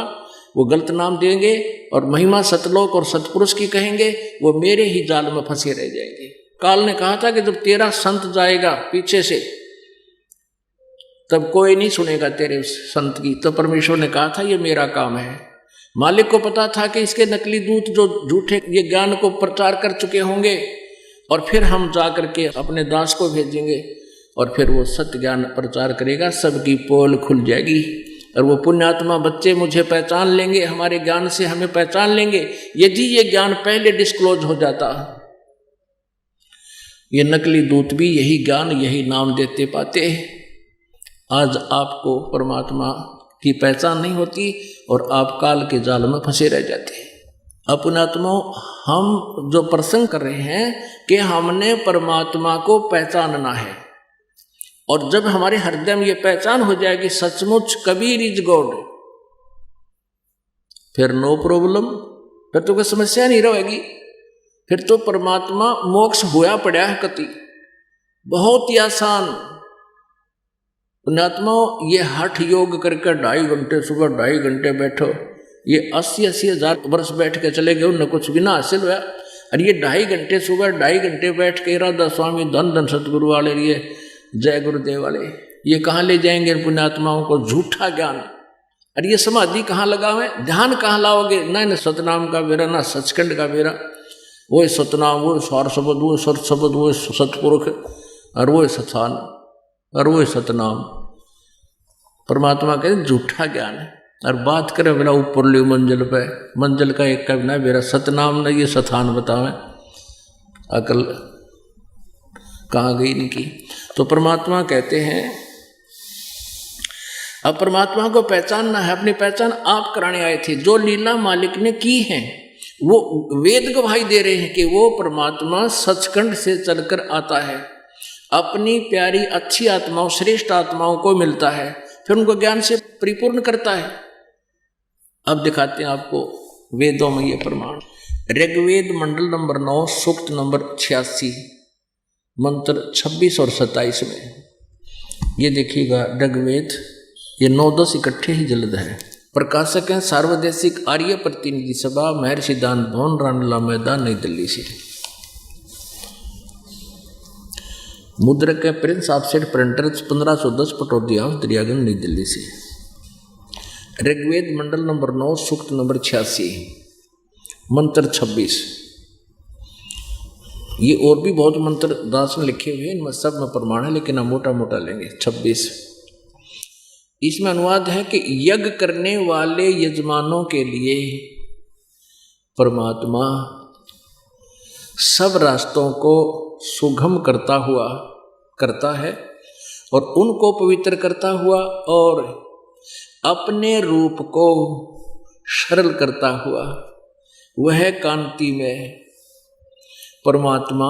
वो गलत नाम देंगे और महिमा सतलोक और सतपुरुष की कहेंगे, वो मेरे ही जाल में फंसे रह जाएंगे। काल ने कहा था कि जब तेरा संत जाएगा पीछे से तब कोई नहीं सुनेगा तेरे उस संत की। तो परमेश्वर ने कहा था ये मेरा काम है। मालिक को पता था कि इसके नकली दूत जो झूठे ये ज्ञान को प्रचार कर चुके होंगे और फिर हम जा करके अपने दास को भेजेंगे और फिर वो सत्य ज्ञान प्रचार करेगा, सबकी पोल खुल जाएगी और वो पुण्यात्मा बच्चे मुझे पहचान लेंगे, हमारे ज्ञान से हमें पहचान लेंगे। यदि ये ज्ञान पहले डिस्क्लोज हो जाता, ये नकली दूत भी यही ज्ञान यही नाम देते पाते। आज आपको परमात्मा की पहचान नहीं होती और आप काल के जाल में फंसे रह जाते। अपनात्मा हम जो प्रसंग कर रहे हैं कि हमने परमात्मा को पहचानना है, और जब हमारे हृदय में ये पहचान हो जाएगी सचमुच कबीर इज गॉड, फिर नो प्रॉब्लम, फिर तो कोई समस्या नहीं रहेगी। फिर तो परमात्मा मोक्ष हुआ पड़ा है कति, बहुत ही आसान। पुण्यात्मा ये हठ योग करके 2.5 घंटे सुबह 2.5 घंटे बैठो, ये 80-80 हज़ार वर्ष बैठ के चले गए, उन्हें कुछ भी ना हासिल हुआ। और ये 2.5 घंटे सुबह 2.5 घंटे बैठ के राधा स्वामी धन धन सतगुरु वाले ये जय गुरुदेव वाले ये कहाँ ले जाएंगे पुण्यात्माओं को? झूठा ज्ञान। अरे ये समाधि कहाँ लगावे, ध्यान कहाँ लाओगे? ना सतनाम का बेरा ना सचखंड का बेरा, वो सतनाम वो सार शब्द वो सत शब्द वो सतपुरुष और वो सतान और वो सतनाम। परमात्मा कहते झूठा ज्ञान है। और बात करें बोला ऊपर लियो मंजिल पे, मंजिल का एक कभी ना मेरा सतनाम ना ये सतान बतावे, अकल कहाँ गई इनकी। तो परमात्मा कहते हैं अब परमात्मा को पहचानना है, अपनी पहचान आप कराने आए थे। जो लीला मालिक ने की है वो वेद गवाही दे रहे हैं कि वो परमात्मा सचखंड से चलकर आता है, अपनी प्यारी अच्छी आत्माओं श्रेष्ठ आत्माओं को मिलता है, फिर उनको ज्ञान से परिपूर्ण करता है। अब दिखाते हैं आपको वेदों में ये प्रमाण। ऋग्वेद मंडल नंबर 9 सूक्त नंबर 86 मंत्र 26 और 27 में ये देखिएगा। ऋग्वेद ये 9-10 इकट्ठे ही जल्द है। प्रकाशक हैं सार्वदेशिक आर्य प्रतिनिधि सभा, महर्षि दान भवन, रानला मैदान, नई दिल्ली से। मुद्रक है Prince offset printers 1510 Pataudi house Daryaganj, नई दिल्ली से। ऋग्वेद मंडल नंबर 9 सूक्त नंबर 86 मंत्र 26। ये और भी बहुत मंत्र दास ने लिखे हुए हैं, इनमें सब में प्रमाण है लेकिन हम मोटा मोटा लेंगे। 26 इसमें अनुवाद है कि यज्ञ करने वाले यजमानों के लिए परमात्मा सब रास्तों को सुगम करता है और उनको पवित्र करता हुआ और अपने रूप को सरल करता हुआ वह कांति में परमात्मा,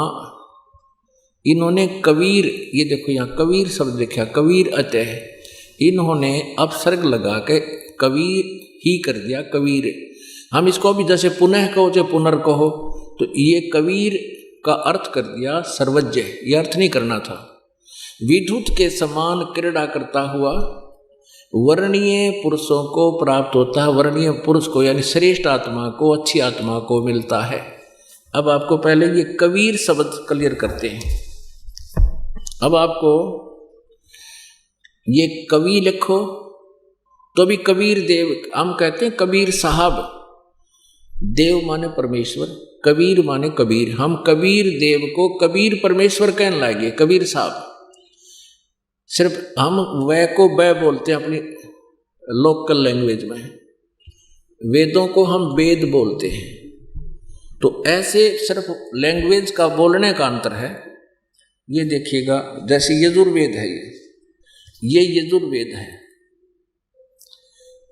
इन्होंने कबीर, ये देखो यहाँ कबीर शब्द लिखा, कबीर अतः, इन्होंने अपसर्ग लगा के कबीर ही कर दिया, कबीर। हम इसको भी जैसे पुनः कहो चाहे पुनर्कहो, तो ये कबीर का अर्थ कर दिया सर्वज्ञ, ये अर्थ नहीं करना था। विद्युत के समान क्रीड़ा करता हुआ वर्णीय पुरुषों को प्राप्त होता है, वर्णीय पुरुष को यानी श्रेष्ठ आत्मा को, अच्छी आत्मा को मिलता है। अब आपको पहले ये कबीर शब्द क्लियर करते हैं। अब आपको ये कवि लिखो तो भी कबीर देव, हम कहते हैं कबीर साहब, देव माने परमेश्वर, कबीर माने कबीर। हम कबीर देव को कबीर परमेश्वर कहने लगे, कबीर साहब। सिर्फ हम वह को वह बोलते हैं अपनी लोकल लैंग्वेज में, वेदों को हम वेद बोलते हैं। तो ऐसे सिर्फ लैंग्वेज का बोलने का अंतर है। ये देखिएगा, जैसे यजुर्वेद है, ये यजुर्वेद है,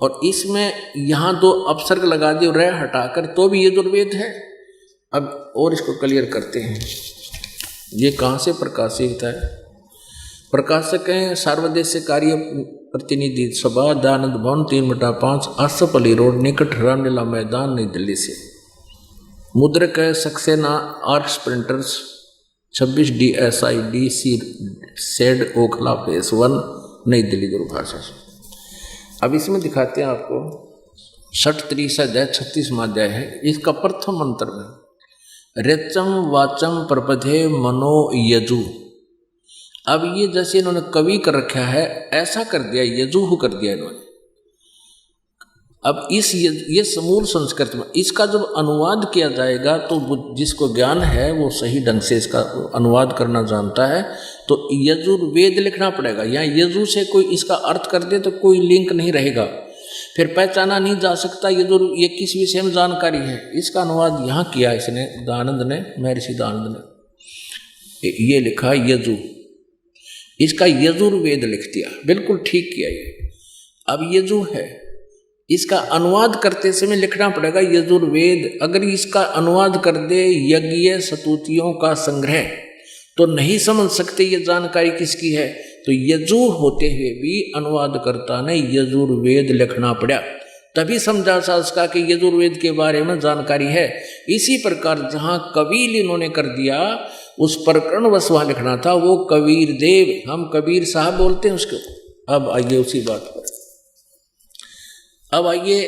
और इसमें यहाँ दो अपसर्ग लगा दिए रे हटाकर, तो भी यजुर्वेद है। अब और इसको क्लियर करते हैं। ये कहाँ से प्रकाशित है? प्रकाशक हैं सार्वदेशिक कार्य प्रतिनिधि सभा, दयानंद भवन 3/5, आसफअली रोड, निकट रामलीला मैदान, नई दिल्ली से। मुद्रक है Saxena arts printers, 26 DSI DC said Okhla face 1, नई दिल्ली, दूरभाषा से। अब इसमें दिखाते हैं आपको 63 अध्याय 36वां अध्याय है। इसका प्रथम मंत्र में रेचम वाचम प्रपधे मनो यजु। अब ये जैसे इन्होंने कवि कर रखा है, ऐसा कर दिया, यजुह कर दिया इन्होंने। अब ये समूल संस्कृत में इसका जब अनुवाद किया जाएगा तो जिसको ज्ञान है वो सही ढंग से इसका अनुवाद करना जानता है, तो यजुर्वेद लिखना पड़ेगा। यहाँ यजु से कोई इसका अर्थ कर दे तो कोई लिंक नहीं रहेगा, फिर पहचाना नहीं जा सकता ये किस विषय में जानकारी है। इसका अनुवाद यहाँ किया इसने, दयानंद ने, महर्षि दयानंद ने ये लिखा यजु, इसका यजुर्वेद लिख दिया, बिल्कुल ठीक किया ये। अब यजु है, इसका अनुवाद करते समय लिखना पड़ेगा यजुर्वेद। अगर इसका अनुवाद कर दे यज्ञ स्तुतियों का संग्रह, तो नहीं समझ सकते ये जानकारी किसकी है। तो यजु होते हुए भी अनुवादकर्ता ने यजुर्वेद लिखना पड़ा, तभी समझा सा उसका कि यजुर्वेद के बारे में जानकारी है। इसी प्रकार जहाँ कबीर इन्होंने कर दिया, उस प्रकरण वश वहाँ लिखना था, वो कबीर देव, हम कबीर साहब बोलते हैं उसको। अब आइए उसी बात पर, अब आइए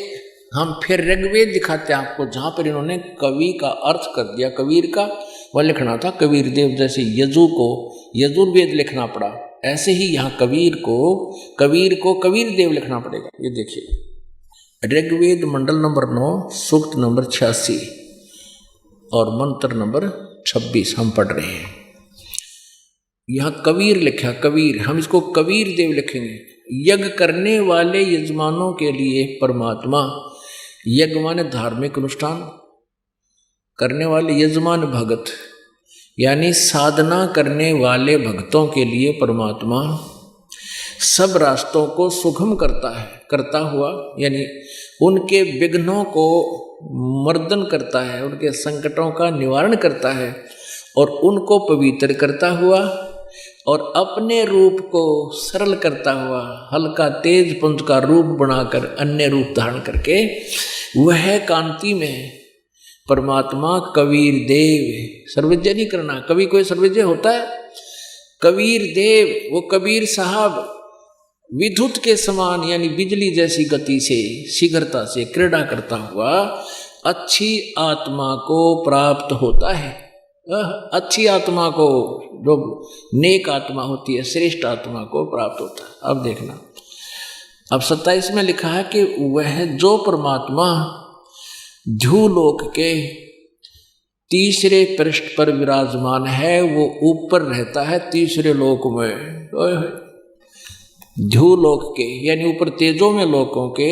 हम फिर ऋग्वेद दिखाते हैं आपको, जहाँ पर इन्होंने कवि का अर्थ कर दिया, कबीर का वह लिखना था कबीर देव। जैसे यजु को यजुर्वेद लिखना पड़ा, ऐसे ही यहाँ कबीर को कबीर देव लिखना पड़ेगा। ये देखिए ऋग्वेद मंडल नंबर 9 सूक्त नंबर 86 और मंत्र नंबर 26 हम पढ़ रहे हैं। यहाँ कबीर लिखा, कबीर, हम इसको कबीर देव लिखेंगे। यज्ञ करने वाले यजमानों के लिए परमात्मा, यज्ञ माने धार्मिक अनुष्ठान करने वाले, यजमान भगत यानी साधना करने वाले भक्तों के लिए परमात्मा सब रास्तों को सुगम करता हुआ, यानी उनके विघ्नों को मर्दन करता है, उनके संकटों का निवारण करता है और उनको पवित्र करता हुआ और अपने रूप को सरल करता हुआ, हल्का तेज पुंज का रूप बनाकर अन्य रूप धारण करके वह कांति में परमात्मा कबीर देव, सर्वज्ञ नहीं करना, कवि कोई सर्वज्ञ होता है, कबीर देव, वो कबीर साहब विद्युत के समान यानी बिजली जैसी गति से, शीघ्रता से क्रीड़ा करता हुआ अच्छी आत्मा को प्राप्त होता है। अच्छी आत्मा को, जो नेक आत्मा होती है, श्रेष्ठ आत्मा को प्राप्त होता है। अब देखना, अब 27 में लिखा है कि वह जो परमात्मा ध्रुवलोक के तीसरे पृष्ठ पर विराजमान है, वो ऊपर रहता है तीसरे लोक में। ध्रुवलोक के यानी ऊपर तेजों में लोकों के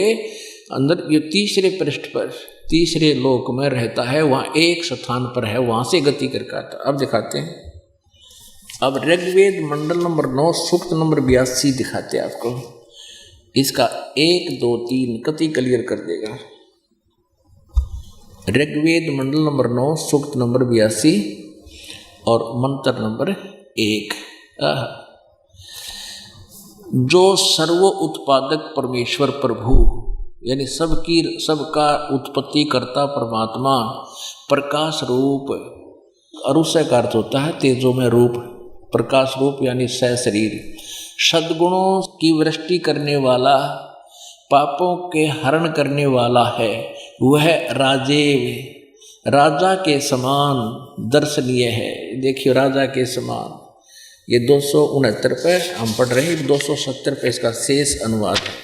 अंदर ये तीसरे पृष्ठ पर तीसरे लोक में रहता है, वहाँ एक स्थान पर है, वहाँ से गति करके आता। अब दिखाते हैं, अब ऋग्वेद मंडल नंबर 9 सूक्त नंबर 82 दिखाते हैं आपको। इसका 1, 2, 3 कति क्लियर कर देगा। ऋग्वेद मंडल नंबर 9 सूक्त नंबर 82 और मंत्र नंबर 1। जो सर्व उत्पादक परमेश्वर प्रभु यानी सबका उत्पत्ति करता परमात्मा प्रकाश रूप, और उससे का अर्थ होता है तेजो में रूप, प्रकाश रूप यानी सशरीर, सद्गुणों की वृष्टि करने वाला, पापों के हरण करने वाला है, वह राजा के समान दर्शनीय है। देखिए राजा के समान, ये 269 पे हम पढ़ रहे हैं, 270 पे इसका शेष अनुवाद है।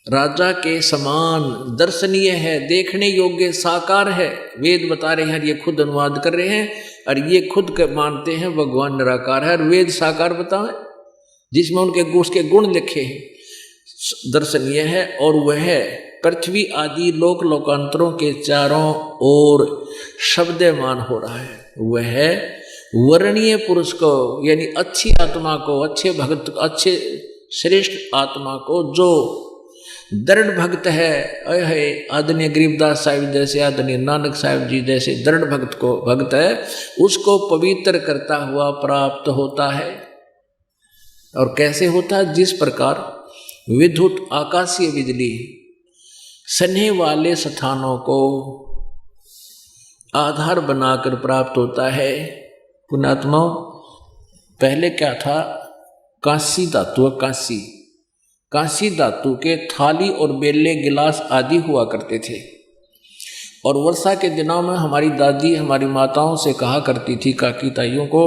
राजा के समान दर्शनीय है, देखने योग्य, साकार है। वेद बता रहे हैं, ये खुद अनुवाद कर रहे हैं और ये खुद मानते हैं भगवान निराकार है, और वेद साकार बताएं जिसमें उसके गुण लिखे हैं। दर्शनीय है और वह पृथ्वी आदि लोक लोकांतरों के चारों ओर शब्दमान हो रहा है। वह वर्णीय पुरुष को यानी अच्छी आत्मा को, अच्छे भक्त, अच्छे श्रेष्ठ आत्मा को, जो दृढ़ भक्त है, आदरणीय गरीबदास साहिब जैसे, आदरणीय नानक साहिब जी जैसे दृढ़ भक्त है, उसको पवित्र करता हुआ प्राप्त होता है। और कैसे होता है? जिस प्रकार विद्युत आकाशीय बिजली सन्हे वाले स्थानों को आधार बनाकर प्राप्त होता है। पुण्यात्माओं, पहले क्या था? कांसी धातु, कांसी धातु के थाली और बेले गिलास आदि हुआ करते थे। और वर्षा के दिनों में हमारी दादी हमारी माताओं से कहा करती थी, काकी ताइयों को,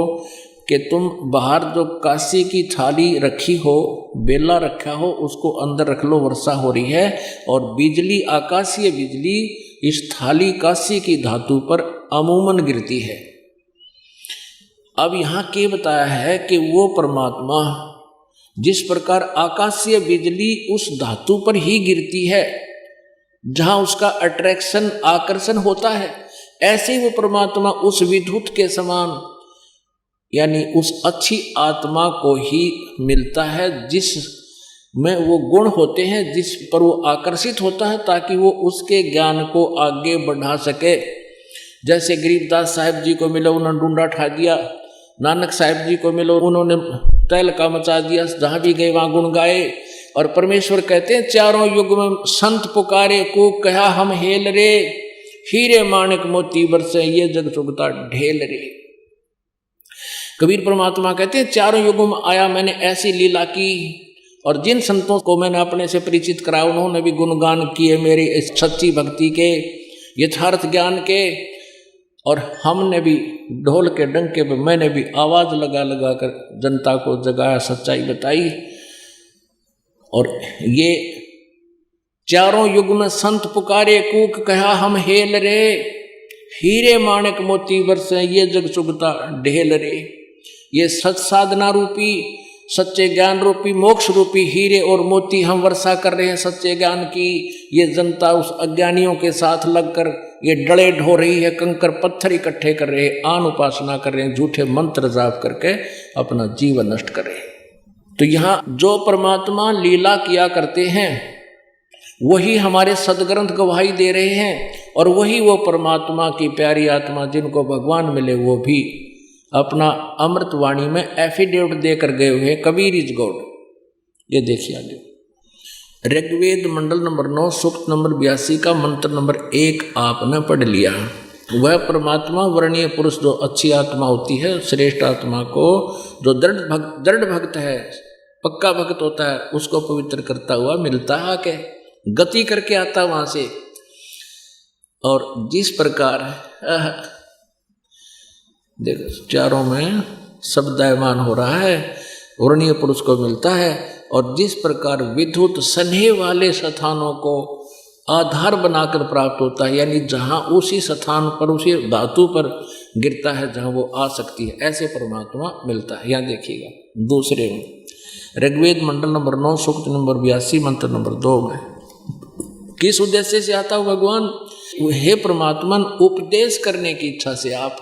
कि तुम बाहर जो कांसी की थाली रखी हो, बेला रखा हो, उसको अंदर रख लो, वर्षा हो रही है। और बिजली, आकाशीय बिजली इस थाली कांसी की धातु पर अमूमन गिरती है। अब यहाँ के बताया है कि वो परमात्मा जिस प्रकार आकाशीय बिजली उस धातु पर ही गिरती है जहाँ उसका अट्रैक्शन, आकर्षण होता है, ऐसे ही वो परमात्मा उस विद्युत के समान यानी उस अच्छी आत्मा को ही मिलता है जिसमें वो गुण होते हैं, जिस पर वो आकर्षित होता है, ताकि वो उसके ज्ञान को आगे बढ़ा सके। जैसे गरीबदास साहिब जी को मिला, उन्होंने डूंडा ठा दिया, नानक साहिब जी को मिलो, उन्होंने तहलका मचा दिया, जहाँ भी गए वहाँ गुण गाए। और परमेश्वर कहते हैं, चारों युग में संत पुकारे को कहा हम हेल रे, हीरे माणिक मोती बरसे ये जग चुगता ढेल रे। कबीर परमात्मा कहते हैं, चारों युगों में आया मैंने ऐसी लीला की, और जिन संतों को मैंने अपने से परिचित कराया उन्होंने भी गुणगान किए मेरी इस सच्ची भक्ति के, यथार्थ ज्ञान के। और हमने भी ढोल के डंके पे मैंने भी आवाज लगा लगा कर जनता को जगाया, सच्चाई बताई। और ये चारों युग में संत पुकारे कूक कहा हम हेल रे, हीरे माणिक मोती बरसे ये जग चुगता ढेल रे। ये सच साधना रूपी, सच्चे ज्ञान रूपी, मोक्ष रूपी हीरे और मोती हम वर्षा कर रहे हैं सच्चे ज्ञान की। ये जनता उस अज्ञानियों के साथ लगकर ये डले ढो रही है, कंकर पत्थर इकट्ठे कर रहे हैं, आन उपासना कर रहे हैं, झूठे मंत्र जाप करके अपना जीवन नष्ट कर रहे हैं। तो यहाँ जो परमात्मा लीला किया करते हैं वही हमारे सदग्रंथ गवाही दे रहे हैं, और वही वो परमात्मा की प्यारी आत्मा जिनको भगवान मिले वो भी अपना अमृत वाणी में एफिडेविट देकर गए हुए कबीर इज गॉड। ये देखिए आगे, ऋग्वेद मंडल नंबर 9 सूक्त नंबर 82 का मंत्र नंबर 1 आपने पढ़ लिया। वह परमात्मा वर्णीय पुरुष जो अच्छी आत्मा होती है, श्रेष्ठ आत्मा को, जो दृढ़ भक्त है, पक्का भक्त होता है, उसको पवित्र करता हुआ मिलता है, आके गति करके आता वहां से। और जिस प्रकार देखो चारों में शब्दायमान हो रहा है, वर्णीय पुरुष को मिलता है। और जिस प्रकार विद्युत सन्हे वाले स्थानों को आधार बनाकर प्राप्त होता है, यानी जहाँ उसी स्थान पर, उसी धातु पर गिरता है जहाँ वो आ सकती है, ऐसे परमात्मा मिलता है। यहाँ देखिएगा दूसरे में ऋग्वेद मंडल नंबर 9 सूक्त नंबर 82 मंत्र नंबर 2 में किस उद्देश्य से आता है भगवान? हे परमात्मा, उपदेश करने की इच्छा से आप,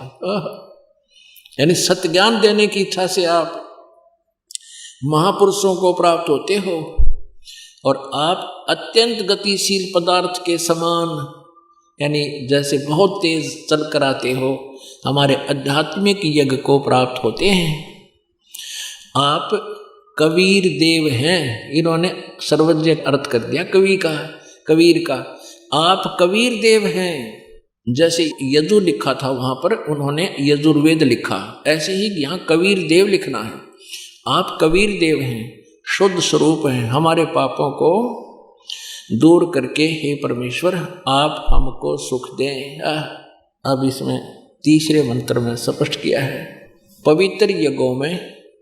यानी सत्य ज्ञान देने की इच्छा से आप महापुरुषों को प्राप्त होते हो और आप अत्यंत गतिशील पदार्थ के समान, यानी जैसे बहुत तेज चल कर आते हो, हमारे आध्यात्मिक यज्ञ को प्राप्त होते हैं। आप कबीर देव हैं। इन्होंने सर्वज्ञ अर्थ कर दिया कवि का, कबीर का। आप कबीर देव हैं। जैसे यजु लिखा था वहां पर उन्होंने यजुर्वेद लिखा, ऐसे ही यहाँ कबीर देव लिखना है। आप कबीर देव हैं, शुद्ध स्वरूप हैं। हमारे पापों को दूर करके हे परमेश्वर आप हमको सुख दें। अब इसमें तीसरे मंत्र में स्पष्ट किया है, पवित्र यज्ञों में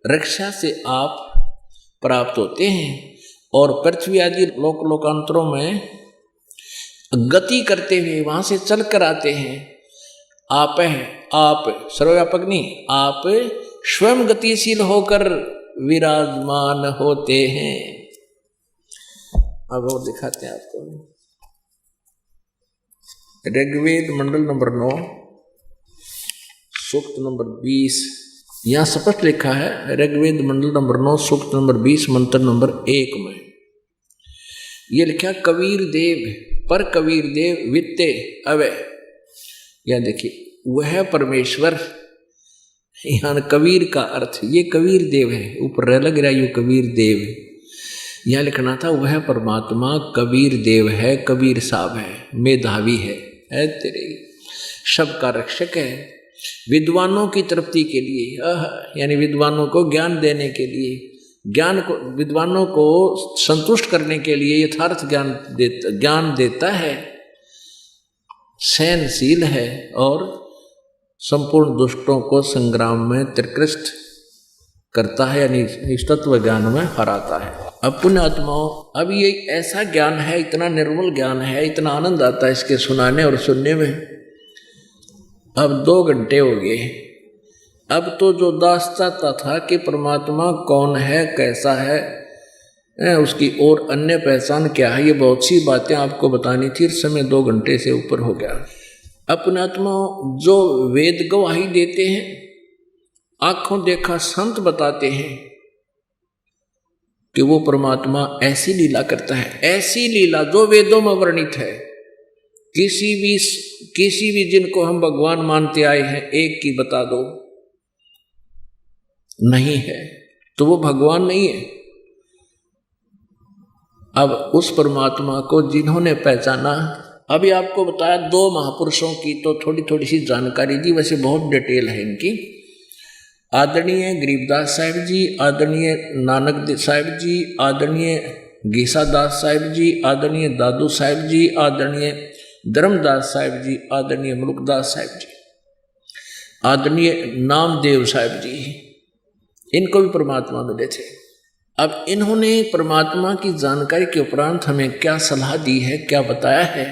रक्षा से आप प्राप्त होते हैं और पृथ्वी आदि लोक लोकांतरों में गति करते हुए वहां से चल कर आते हैं। आप सर्वव्यापक नहीं, आप स्वयं गतिशील होकर विराजमान होते हैं। अब और दिखाते हैं आपको, ऋग्वेद मंडल नंबर 9 सूक्त नंबर 20, यहाँ स्पष्ट लिखा है। ऋग्वेद मंडल नंबर 9 सूक्त नंबर 20 मंत्र नंबर 1 में ये लिखा, कबीर देव पर कबीर देव वित्ते अवय। या देखिए वह परमेश्वर, यहाँ कबीर का अर्थ ये कबीर देव है, ऊपर रह लग रहा है, यू कबीर देव। यहाँ लिखना था वह परमात्मा कबीर देव है, कबीर साहब है, मेधावी है तेरे शब का रक्षक है, विद्वानों की तृप्ति के लिए, यानी विद्वानों को ज्ञान देने के लिए, ज्ञान को विद्वानों को संतुष्ट करने के लिए यथार्थ ज्ञान देता है, सहनशील है और संपूर्ण दुष्टों को संग्राम में त्रिकृष्ट करता है, यानी इस तत्व ज्ञान में हराता है। अब पुण्यात्माओं, अब ये ऐसा ज्ञान है, इतना निर्मल ज्ञान है, इतना आनंद आता है इसके सुनाने और सुनने में। अब 2 घंटे हो गए। अब तो जो दास चाहता था कि परमात्मा कौन है, कैसा है, उसकी और अन्य पहचान क्या है, ये बहुत सी बातें आपको बतानी थी, समय 2 घंटे से ऊपर हो गया। अपने आत्मा जो वेद गवाही देते हैं, आंखों देखा संत बताते हैं कि वो परमात्मा ऐसी लीला करता है, ऐसी लीला जो वेदों में वर्णित है। किसी भी जिनको हम भगवान मानते आए हैं, एक की बता दो, नहीं है तो वो भगवान नहीं है। अब उस परमात्मा को जिन्होंने पहचाना, अभी आपको बताया 2 महापुरुषों की तो थोड़ी सी जानकारी दी, वैसे बहुत डिटेल है इनकी। आदरणीय गरीबदास साहिब जी, आदरणीय नानक साहिब जी, आदरणीय गीसादास साहिब जी, आदरणीय दादू साहिब जी, आदरणीय धर्मदास साहिब जी, आदरणीय मुल्कदास साहिब जी, आदरणीय नामदेव साहिब जी, इनको भी परमात्मा मिले थे। अब इन्होंने परमात्मा की जानकारी के उपरांत हमें क्या सलाह दी है, क्या बताया है।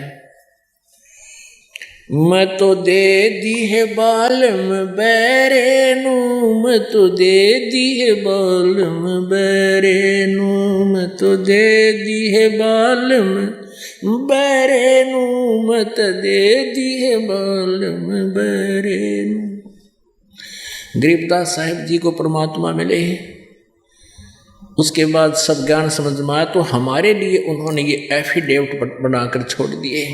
मैं तो दे दी है बालम बैरेनू, मैं तो दे दी है बालम बैरेनू, मैं तो दे दी है बालम बैरेनू, मैं तो दे दी है बालम बैरेनू। गरीबदास साहिब जी को परमात्मा मिले हैं, उसके बाद सब ज्ञान समझ में आया तो हमारे लिए उन्होंने ये एफिडेविट बनाकर छोड़ दिए।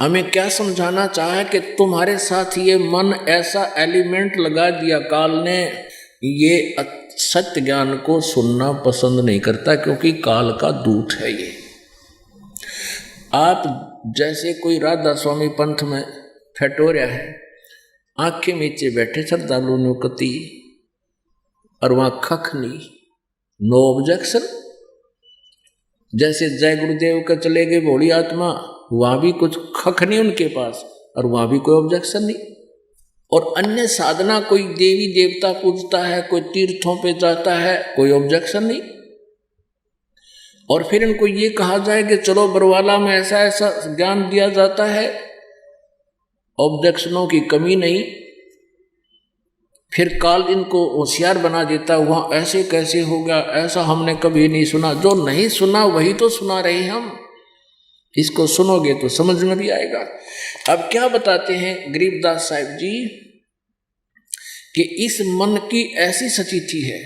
हमें क्या समझाना चाहा कि तुम्हारे साथ ये मन ऐसा एलिमेंट लगा दिया काल ने, ये सत्य ज्ञान को सुनना पसंद नहीं करता, क्योंकि काल का दूत है ये। आप जैसे कोई राधा स्वामी पंथ में फटोरिया है, आंखें नीचे बैठे श्रद्धालु नुकती और वहां खख नहीं, नो ऑब्जेक्शन। जैसे जय गुरुदेव का चले गए भोली आत्मा, वहां भी कुछ खख नहीं उनके पास और वहां भी कोई ऑब्जेक्शन नहीं। और अन्य साधना, कोई देवी देवता पूजता है, कोई तीर्थों पे जाता है, कोई ऑब्जेक्शन नहीं। और फिर इनको ये कहा जाए कि चलो बरवाला में ऐसा ऐसा ज्ञान दिया जाता है, ऑब्जेक्शनों की कमी नहीं। फिर काल इनको होशियार बना देता, वहां ऐसे कैसे हो गया, ऐसा हमने कभी नहीं सुना। जो नहीं सुना वही तो सुना रहे हम, इसको सुनोगे तो समझ में भी आएगा। अब क्या बताते हैं गरीबदास साहिब जी कि इस मन की ऐसी सचिथी है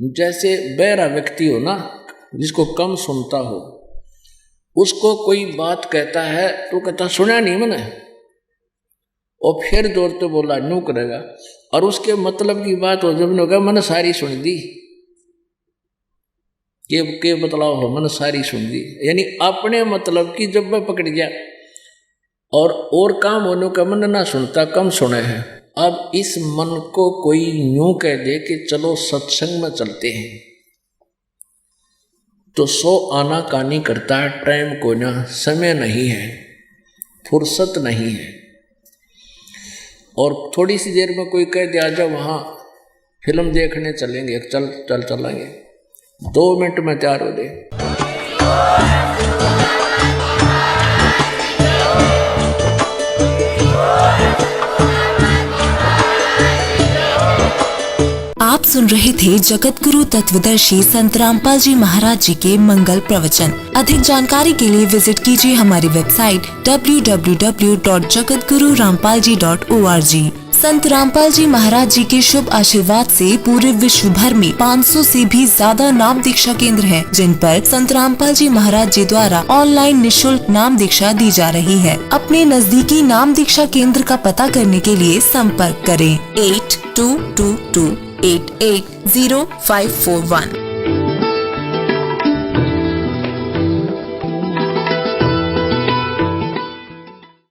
जैसे बहरा व्यक्ति हो ना, जिसको कम सुनता हो, उसको कोई बात कहता है तो कहता सुना नहीं मैंने, और फिर जोर तो बोला नू करेगा, और उसके मतलब की बात हो जब होगा मैंने सारी सुन दी, के बतलाव हो मैंने सारी सुन दी, यानी अपने मतलब की जब मैं पकड़ गया और काम होने का मन ना सुनता, कम सुने हैं। अब इस मन को कोई यूं कह दे कि चलो सत्संग में चलते हैं, तो 100 आना कानी करता है, टाइम को ना, समय नहीं है, फुर्सत नहीं है। और थोड़ी सी देर में कोई कह दिया जा वहाँ फिल्म देखने चलेंगे, चल चलेंगे, 2 मिनट में तैयार हो जाए। आप सुन रहे थे जगत गुरु तत्वदर्शी संत रामपाल जी महाराज जी के मंगल प्रवचन। अधिक जानकारी के लिए विजिट कीजिए हमारी वेबसाइट www.jagatgururampalji.org। संत रामपाल जी महाराज जी के शुभ आशीर्वाद से पूरे विश्व भर में 500 से भी ज्यादा नाम दीक्षा केंद्र हैं, जिन पर संत रामपाल जी महाराज जी द्वारा ऑनलाइन निशुल्क नाम दीक्षा दी जा रही है। अपने नजदीकी नाम दीक्षा केंद्र का पता करने के लिए संपर्क करें 8222880541।